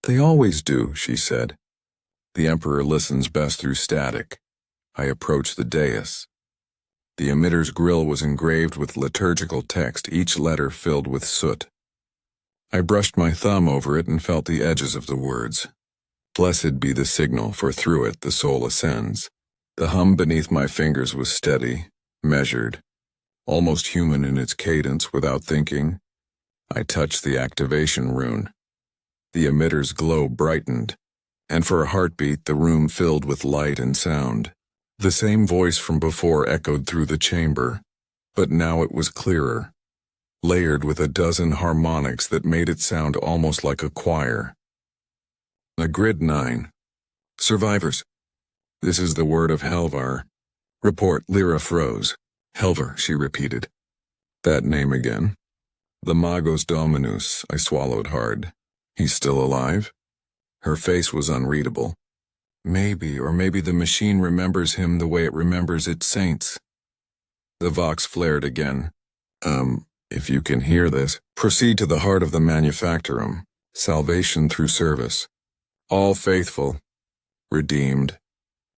"They always do," she said. "The Emperor listens best through static." I approached the dais. The emitter's grill was engraved with liturgical text, each letter filled with soot. I brushed my thumb over it and felt the edges of the words. "Blessed be the signal, for through it the soul ascends." The hum beneath my fingers was steady, measured, almost human in its cadence without thinking. I touched the activation rune. The emitter's glow brightened, and for a heartbeat the room filled with light and sound. The same voice from before echoed through the chamber, but now it was clearer, layered with a dozen harmonics that made it sound almost like a choir. A grid 9. "Survivors. This is the word of Helvar." "Report." Lyra froze. "Helvar," she repeated. That name again. "The Magos Dominus." I swallowed hard. "He's still alive?" Her face was unreadable. "Maybe, or maybe the machine remembers him the way it remembers its saints." The Vox flared again. If you can hear this, proceed to the heart of the manufactorum. Salvation through service. All faithful. Redeemed."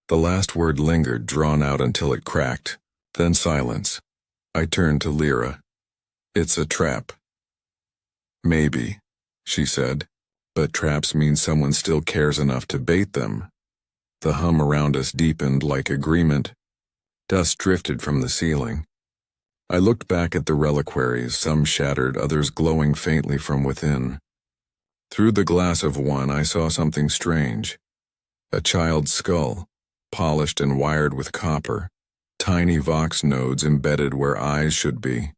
The last word lingered, drawn out until it cracked. Then silence. I turned to Lyra. "It's a trap." "Maybe," she said, "but traps mean someone still cares enough to bait them." The hum around us deepened like agreement. Dust drifted from the ceiling. I looked back at the reliquaries, some shattered, others glowing faintly from within. Through the glass of one I saw something strange. A child's skull, polished and wired with copper, tiny Vox nodes embedded where eyes should be.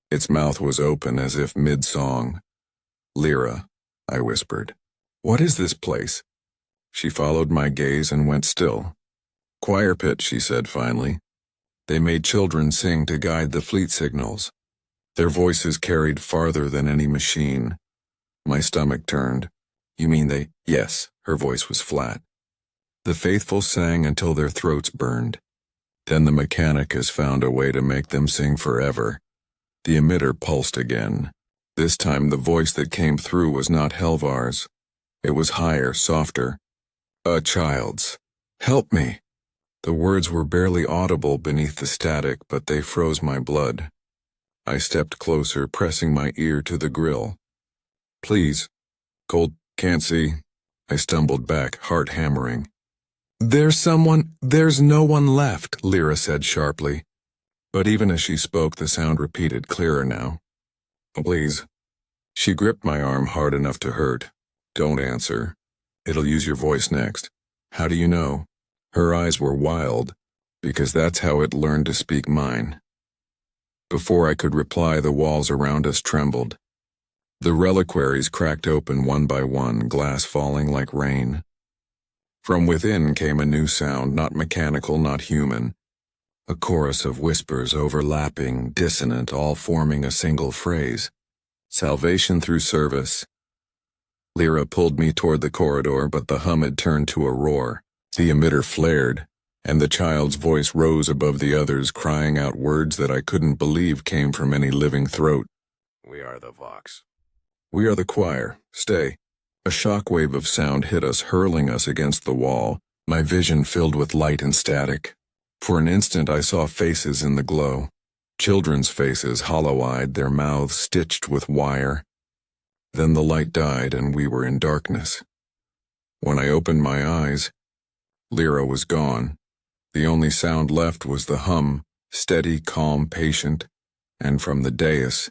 Its mouth was open as if mid-song. "Lyra," I whispered. "What is this place?" She followed my gaze and went still. "Choir pit," she said finally. "They made children sing to guide the fleet signals. Their voices carried farther than any machine." My stomach turned. "You mean they—" "Yes," her voice was flat. "The faithful sang until their throats burned. Then the mechanic has found a way to make them sing forever." The emitter pulsed again. This time the voice that came through was not Helvar's. It was higher, softer. "A child's. Help me." The words were barely audible beneath the static, but they froze my blood. I stepped closer, pressing my ear to the grill. "Please." "Cold, can't see." I stumbled back, heart hammering. There's no one left," Lyra said sharply. But even as she spoke, the sound repeated, clearer now. "Please." She gripped my arm hard enough to hurt. "Don't answer. It'll use your voice next." "How do you know?" Her eyes were wild, because that's how it learned to speak mine. Before I could reply, the walls around us trembled. The reliquaries cracked open one by one, glass falling like rain. From within came a new sound, not mechanical, not human. A chorus of whispers, overlapping, dissonant, all forming a single phrase. "Salvation through service." Lyra pulled me toward the corridor, but the hum had turned to a roar. The emitter flared, and the child's voice rose above the others, crying out words that I couldn't believe came from any living throat. "We are the Vox. We are the choir. Stay." A shockwave of sound hit us, hurling us against the wall, my vision filled with light and static. For an instant I saw faces in the glow. Children's faces, hollow-eyed, their mouths stitched with wire. Then the light died and we were in darkness. When I opened my eyes, Lyra was gone. The only sound left was the hum, steady, calm, patient, and from the dais,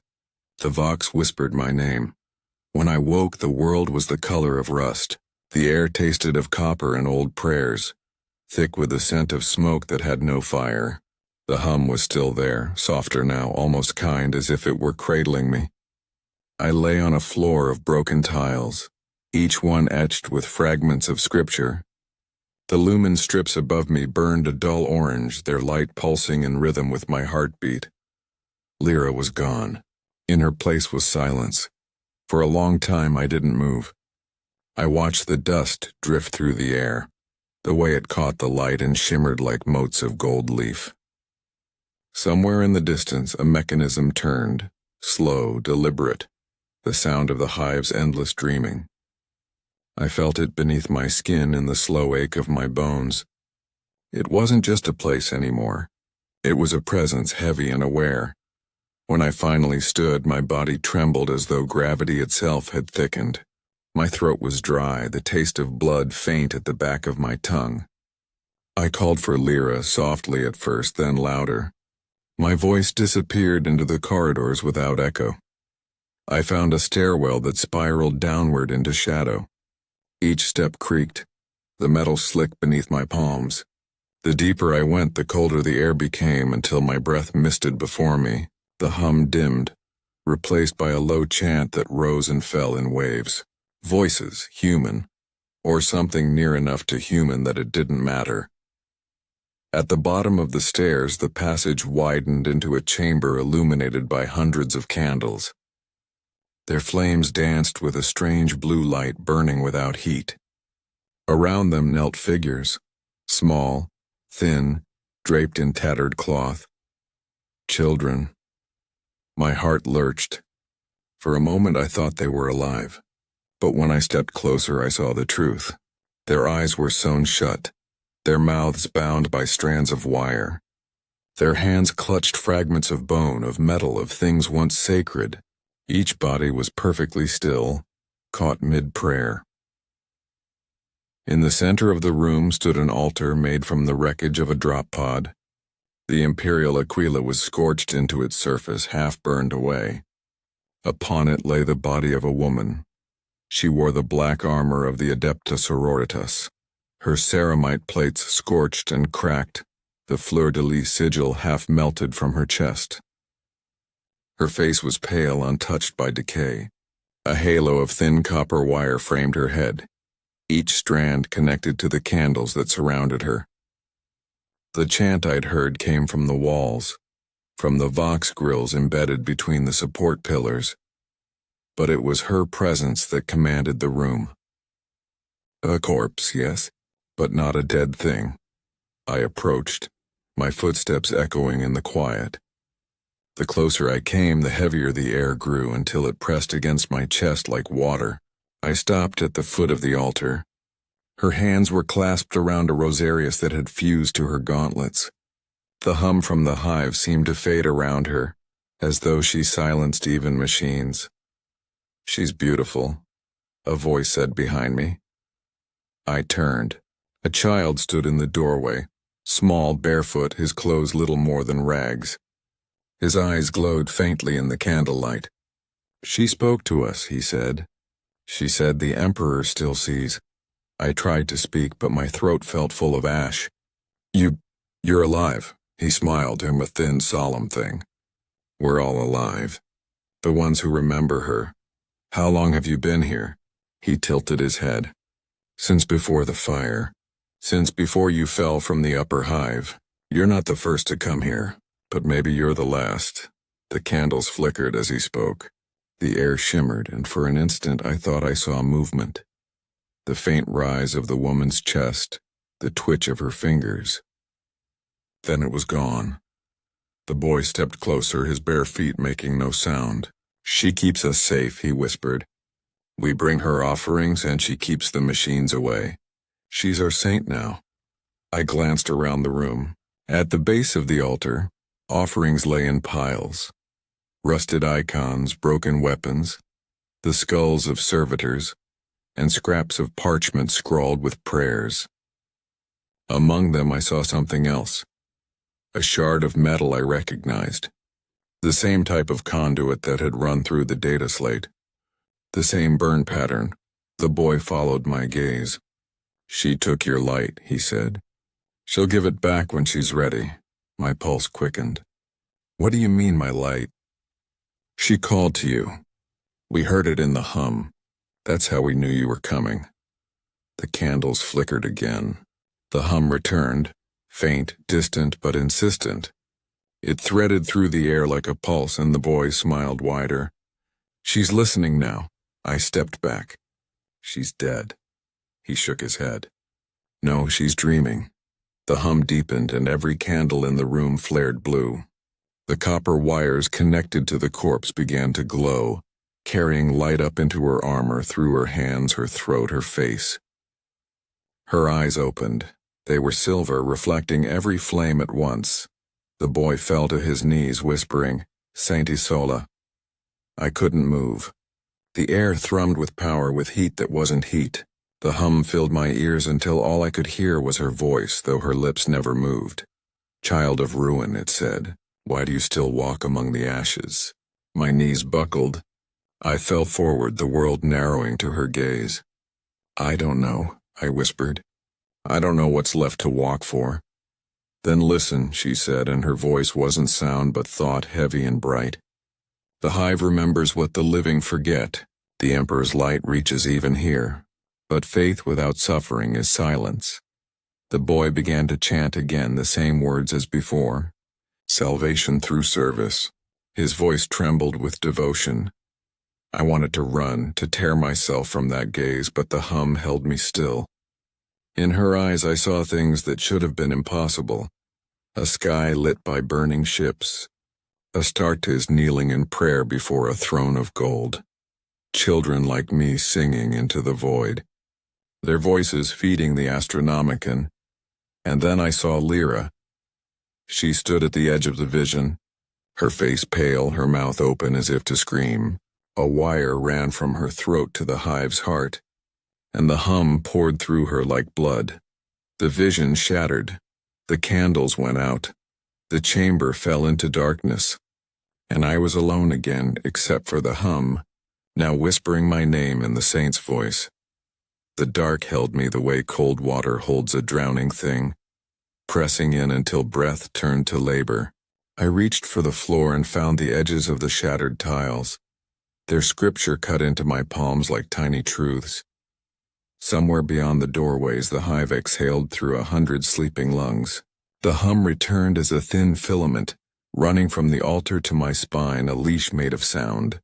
the Vox whispered my name. When I woke, the world was the color of rust. The air tasted of copper and old prayers, thick with the scent of smoke that had no fire. The hum was still there, softer now, almost kind, as if it were cradling me. I lay on a floor of broken tiles, each one etched with fragments of scripture. The lumen strips above me burned a dull orange, their light pulsing in rhythm with my heartbeat. Lyra was gone. In her place was silence. For a long time I didn't move. I watched the dust drift through the air, the way it caught the light and shimmered like motes of gold leaf. Somewhere in the distance a mechanism turned, slow, deliberate, the sound of the hive's endless dreaming. I felt it beneath my skin in the slow ache of my bones. It wasn't just a place anymore. It was a presence heavy and aware. When I finally stood, my body trembled as though gravity itself had thickened. My throat was dry, the taste of blood faint at the back of my tongue. I called for Lyra, softly at first, then louder. My voice disappeared into the corridors without echo. I found a stairwell that spiraled downward into shadow. Each step creaked, the metal slick beneath my palms. The deeper I went, the colder the air became until my breath misted before me. The hum dimmed, replaced by a low chant that rose and fell in waves. Voices, human, or something near enough to human that it didn't matter. At the bottom of the stairs, the passage widened into a chamber illuminated by hundreds of candles. Their flames danced with a strange blue light burning without heat. Around them knelt figures, small, thin, draped in tattered cloth. Children. My heart lurched. For a moment I thought they were alive. But when I stepped closer I saw the truth. Their eyes were sewn shut, their mouths bound by strands of wire. Their hands clutched fragments of bone, of metal, of things once sacred. Each body was perfectly still, caught mid-prayer. In the center of the room stood an altar made from the wreckage of a drop pod. The Imperial Aquila was scorched into its surface, half burned away. Upon it lay the body of a woman. She wore the black armor of the Adepta Sororitas, her ceramite plates scorched and cracked, the fleur-de-lis sigil half melted from her chest. Her face was pale, untouched by decay. A halo of thin copper wire framed her head, each strand connected to the candles that surrounded her. The chant I'd heard came from the walls, from the vox grills embedded between the support pillars. But it was her presence that commanded the room. A corpse, yes, but not a dead thing. I approached, my footsteps echoing in the quiet. The closer I came, the heavier the air grew until it pressed against my chest like water. I stopped at the foot of the altar. Her hands were clasped around a rosarius that had fused to her gauntlets. The hum from the hive seemed to fade around her, as though she silenced even machines. "She's beautiful," a voice said behind me. I turned. A child stood in the doorway, small, barefoot, his clothes little more than rags. His eyes glowed faintly in the candlelight. "She spoke to us," he said. "She said the Emperor still sees." I tried to speak, but my throat felt full of ash. You're alive," he smiled, him a thin, solemn thing. "We're all alive. The ones who remember her. How long have you been here?" He tilted his head. "Since before the fire. Since before you fell from the upper hive. You're not the first to come here, but maybe you're the last." The candles flickered as he spoke. The air shimmered, and for an instant I thought I saw movement. The faint rise of the woman's chest, the twitch of her fingers. Then it was gone. The boy stepped closer, his bare feet making no sound. "She keeps us safe," he whispered. "We bring her offerings and she keeps the machines away. She's our saint now." I glanced around the room. At the base of the altar, offerings lay in piles. Rusted icons, broken weapons, the skulls of servitors, and scraps of parchment scrawled with prayers. Among them I saw something else. A shard of metal I recognized. The same type of conduit that had run through the data slate. The same burn pattern, The boy followed my gaze. She took your light, he said. She'll give it back when she's ready. My pulse quickened. What do you mean, my light? She called to you. We heard it in the hum. That's how we knew you were coming. The candles flickered again. The hum returned, faint, distant, but insistent. It threaded through the air like a pulse, and the boy smiled wider. She's listening now. I stepped back. She's dead. He shook his head. No, she's dreaming. The hum deepened, and every candle in the room flared blue. The copper wires connected to the corpse began to glow, carrying light up into her armor, through her hands, her throat, her face. Her eyes opened. They were silver, reflecting every flame at once. The boy fell to his knees, whispering, Saint Isola. I couldn't move. The air thrummed with power, with heat that wasn't heat. The hum filled my ears until all I could hear was her voice, though her lips never moved. Child of ruin, it said, why do you still walk among the ashes? My knees buckled. I fell forward, the world narrowing to her gaze. I don't know, I whispered. I don't know what's left to walk for. Then listen, she said, and her voice wasn't sound but thought, heavy and bright. The hive remembers what the living forget. The Emperor's light reaches even here. But faith without suffering is silence. The boy began to chant again, the same words as before. Salvation through service. His voice trembled with devotion. I wanted to run, to tear myself from that gaze, but the hum held me still. In her eyes I saw things that should have been impossible. A sky lit by burning ships. Astartes kneeling in prayer before a throne of gold. Children like me singing into the void. Their voices feeding the Astronomicon. And then I saw Lyra. She stood at the edge of the vision, her face pale, her mouth open as if to scream. A wire ran from her throat to the hive's heart, and the hum poured through her like blood. The vision shattered. The candles went out. The chamber fell into darkness. And I was alone again, except for the hum, now whispering my name in the saint's voice. The dark held me the way cold water holds a drowning thing, pressing in until breath turned to labor. I reached for the floor and found the edges of the shattered tiles, their scripture cut into my palms like tiny truths. Somewhere beyond the doorways, the hive exhaled through 100 sleeping lungs. The hum returned as a thin filament, running from the altar to my spine, a leash made of sound.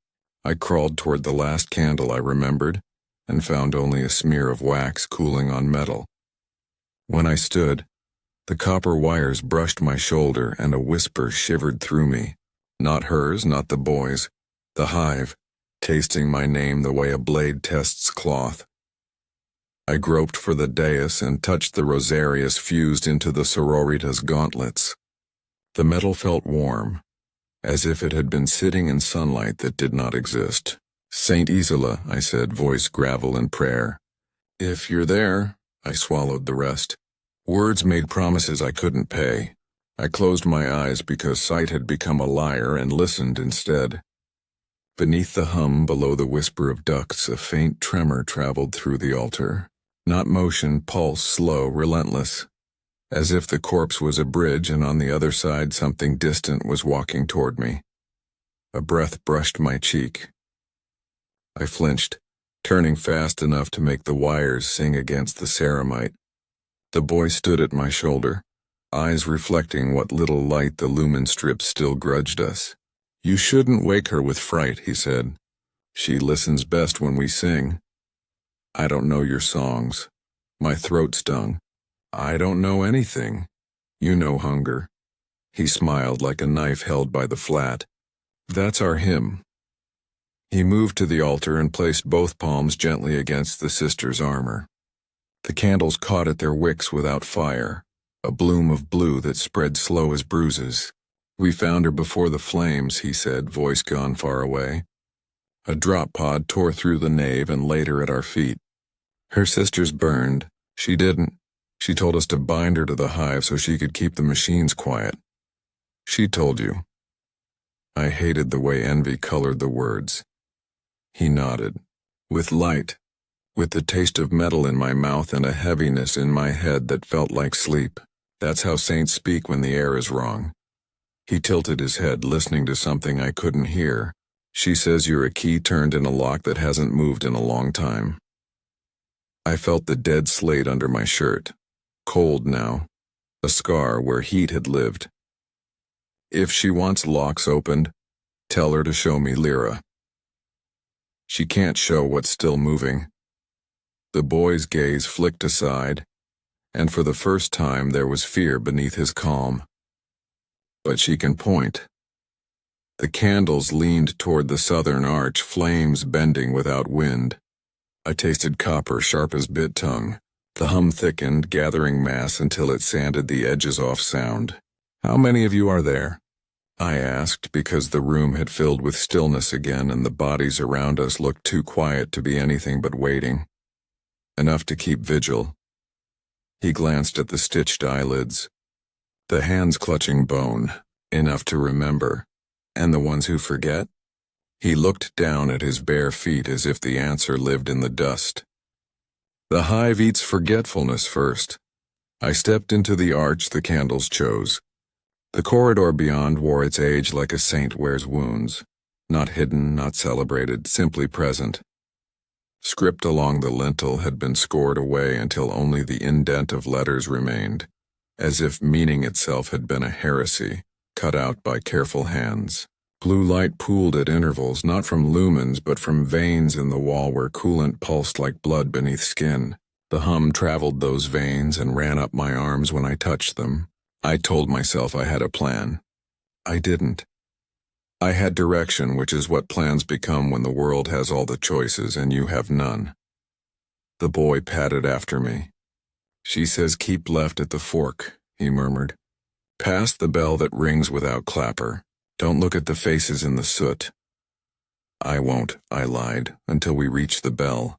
I crawled toward the last candle I remembered, and found only a smear of wax cooling on metal. When I stood, the copper wires brushed my shoulder, and a whisper shivered through me. Not hers, not the boy's. The hive, tasting my name the way a blade tests cloth. I groped for the dais and touched the rosarius fused into the sororitas' gauntlets. The metal felt warm, as if it had been sitting in sunlight that did not exist. Saint Isola, I said, voice gravel in prayer. If you're there, I swallowed the rest. Words made promises I couldn't pay. I closed my eyes because sight had become a liar and listened instead. Beneath the hum, below the whisper of ducts, a faint tremor traveled through the altar. Not motion, pulse, slow, relentless. As if the corpse was a bridge and on the other side something distant was walking toward me. A breath brushed my cheek. I flinched, turning fast enough to make the wires sing against the ceramite. The boy stood at my shoulder, eyes reflecting what little light the lumen strips still grudged us. You shouldn't wake her with fright, he said. She listens best when we sing. I don't know your songs. My throat stung. I don't know anything. You know hunger. He smiled like a knife held by the flat. That's our hymn. He moved to the altar and placed both palms gently against the sister's armor. The candles caught at their wicks without fire, a bloom of blue that spread slow as bruises. We found her before the flames, he said, voice gone far away. A drop pod tore through the nave and laid her at our feet. Her sisters burned. She didn't. She told us to bind her to the hive so she could keep the machines quiet. She told you. I hated the way envy colored the words. He nodded. With light. with the taste of metal in my mouth and a heaviness in my head that felt like sleep. That's how saints speak when the air is wrong. He tilted his head, listening to something I couldn't hear. She says you're a key turned in a lock that hasn't moved in a long time. I felt the dead slate under my shirt. Cold now. A scar where heat had lived. If she wants locks opened, tell her to show me Lyra. She can't show what's still moving. The boy's gaze flicked aside, and for the first time there was fear beneath his calm. But she can point. The candles leaned toward the southern arch, flames bending without wind. I tasted copper sharp as bit tongue. The hum thickened, gathering mass until it sanded the edges off sound. How many of you are there? I asked, because the room had filled with stillness again and the bodies around us looked too quiet to be anything but waiting. Enough to keep vigil. He glanced at the stitched eyelids. The hands clutching bone, enough to remember. And the ones who forget? He looked down at his bare feet as if the answer lived in the dust. The hive eats forgetfulness first. I stepped into the arch the candles chose. The corridor beyond wore its age like a saint wears wounds. Not hidden, not celebrated, simply present. Script along the lintel had been scored away until only the indent of letters remained, as if meaning itself had been a heresy, cut out by careful hands. Blue light pooled at intervals, not from lumens but from veins in the wall where coolant pulsed like blood beneath skin. The hum traveled those veins and ran up my arms when I touched them. I told myself I had a plan. I didn't. I had direction, which is what plans become when the world has all the choices and you have none. The boy padded after me. She says keep left at the fork, he murmured. Past the bell that rings without clapper. Don't look at the faces in the soot. I won't, I lied, until we reached the bell.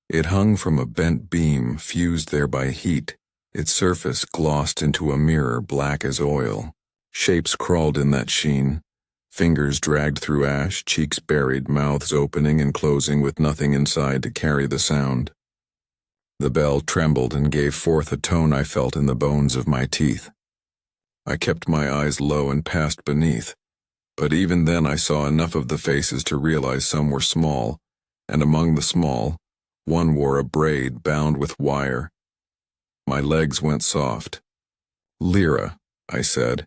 It hung from a bent beam, fused there by heat, its surface glossed into a mirror black as oil. Shapes crawled in that sheen. Fingers dragged through ash, cheeks buried, mouths opening and closing with nothing inside to carry the sound. The bell trembled and gave forth a tone I felt in the bones of my teeth. I kept my eyes low and passed beneath. But even then I saw enough of the faces to realize some were small, and among the small, one wore a braid bound with wire. My legs went soft. Lyra, I said,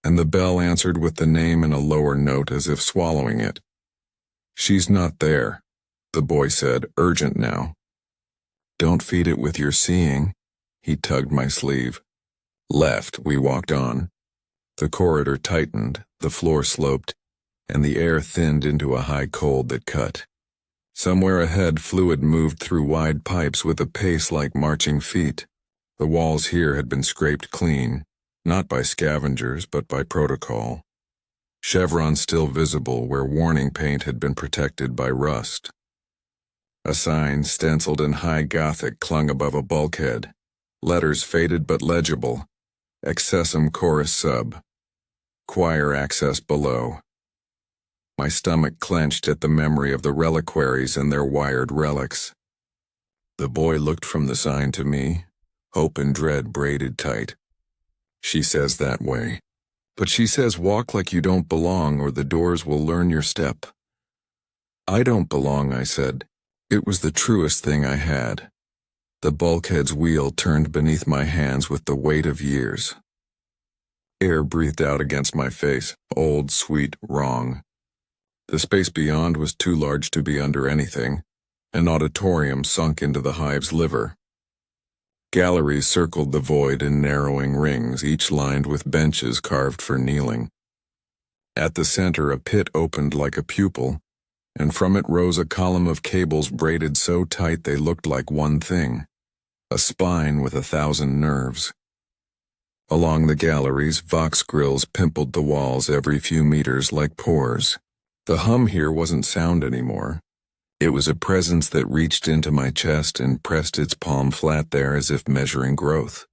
and the bell answered with the name in a lower note as if swallowing it. She's not there, the boy said, urgent now. Don't feed it with your seeing. He tugged my sleeve. Left, we walked on. The corridor tightened, the floor sloped, and the air thinned into a high cold that cut. Somewhere ahead, fluid moved through wide pipes with a pace like marching feet. The walls here had been scraped clean, not by scavengers, but by protocol. Chevrons still visible where warning paint had been protected by rust. A sign, stenciled in high Gothic, clung above a bulkhead. Letters faded but legible. Excessum chorus sub. Choir access below. My stomach clenched at the memory of the reliquaries and their wired relics. The boy looked from the sign to me, hope and dread braided tight. She says that way. But she says walk like you don't belong or the doors will learn your step. I don't belong, I said. It was the truest thing I had. The bulkhead's wheel turned beneath my hands with the weight of years. Air breathed out against my face, old, sweet, wrong. The space beyond was too large to be under anything. An auditorium sunk into the hive's liver. Galleries circled the void in narrowing rings, each lined with benches carved for kneeling. At the center, a pit opened like a pupil, and from it rose a column of cables braided so tight they looked like one thing, a spine with 1,000 nerves. Along the galleries, vox grills pimpled the walls every few meters like pores. The hum here wasn't sound anymore. It was a presence that reached into my chest and pressed its palm flat there as if measuring growth.